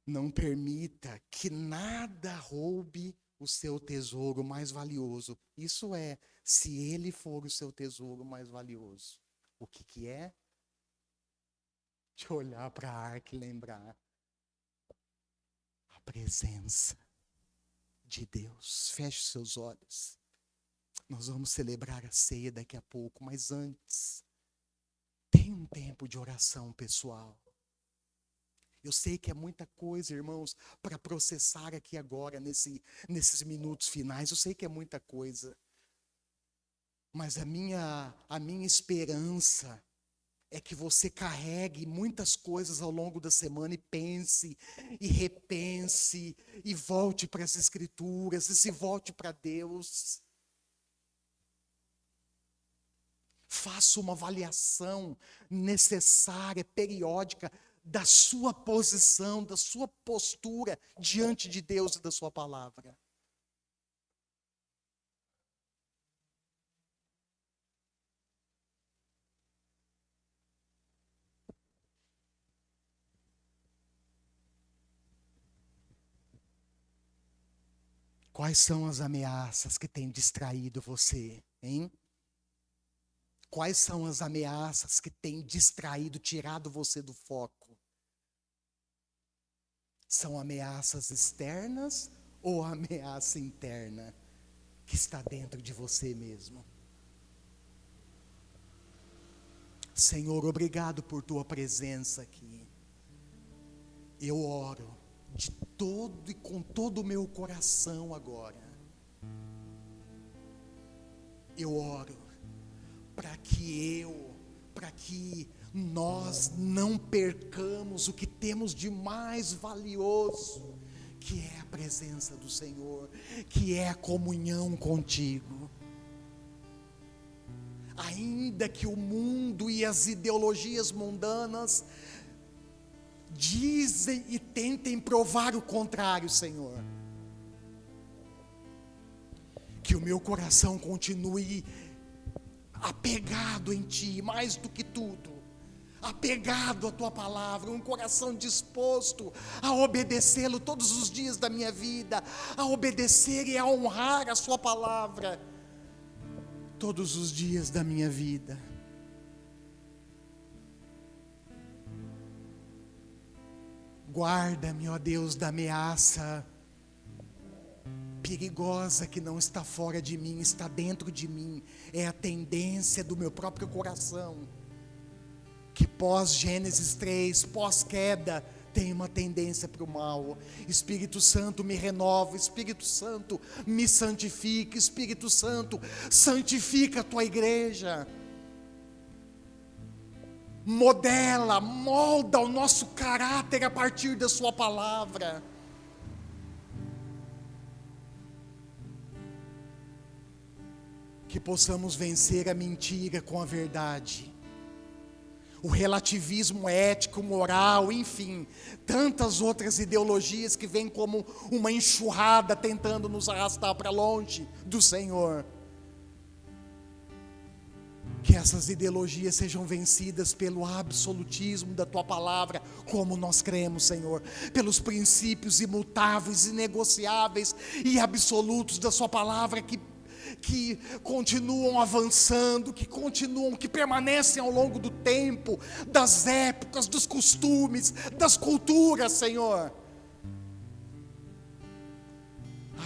Speaker 1: Não permita que nada roube o seu tesouro mais valioso. Isso é, se ele for o seu tesouro mais valioso. O que é? De olhar para a arca e lembrar a presença de Deus. Feche seus olhos. Nós vamos celebrar a ceia daqui a pouco, mas antes, tenha um tempo de oração pessoal. Eu sei que é muita coisa, irmãos, para processar aqui agora, nesses minutos finais. Eu sei que é muita coisa. Mas a minha esperança é que você carregue muitas coisas ao longo da semana e pense, e repense, e volte para as Escrituras, e se volte para Deus. Faça uma avaliação necessária, periódica, da sua posição, da sua postura diante de Deus e da sua palavra. Quais são as ameaças que têm distraído você, hein? Quais são as ameaças que têm distraído, tirado você do foco? São ameaças externas ou a ameaça interna que está dentro de você mesmo? Senhor, obrigado por tua presença aqui. Eu oro de todo e com todo o meu coração agora. Eu oro para que nós não percamos o que temos de mais valioso, que é a presença do Senhor, que é a comunhão contigo. Ainda que o mundo e as ideologias mundanas dizem e tentem provar o contrário, Senhor, que o meu coração continue apegado em Ti, mais do que tudo, apegado à Tua palavra, um coração disposto a obedecê-lo todos os dias da minha vida, a obedecer e a honrar a Sua palavra todos os dias da minha vida. Guarda-me, ó Deus, da ameaça perigosa que não está fora de mim, está dentro de mim. É a tendência do meu próprio coração, que pós Gênesis 3, pós queda, tem uma tendência para o mal. Espírito Santo, me renova. Espírito Santo, me santifica. Espírito Santo, santifica a tua igreja. Modela, molda o nosso caráter a partir da sua palavra. Que possamos vencer a mentira com a verdade, o relativismo ético, moral, enfim, tantas outras ideologias que vêm como uma enxurrada tentando nos arrastar para longe do Senhor. Que essas ideologias sejam vencidas pelo absolutismo da Tua palavra, como nós cremos, Senhor, pelos princípios imutáveis, inegociáveis e absolutos da Sua palavra que continuam avançando, que permanecem ao longo do tempo, das épocas, dos costumes, das culturas, Senhor.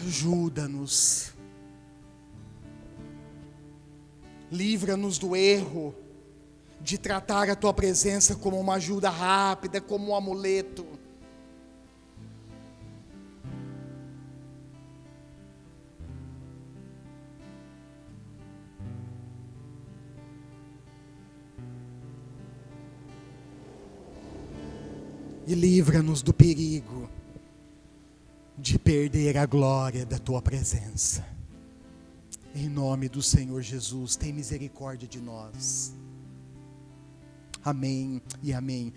Speaker 1: Ajuda-nos. Livra-nos do erro de tratar a Tua presença como uma ajuda rápida, como um amuleto. E livra-nos do perigo de perder a glória da Tua presença. Em nome do Senhor Jesus, tem misericórdia de nós. Amém e amém.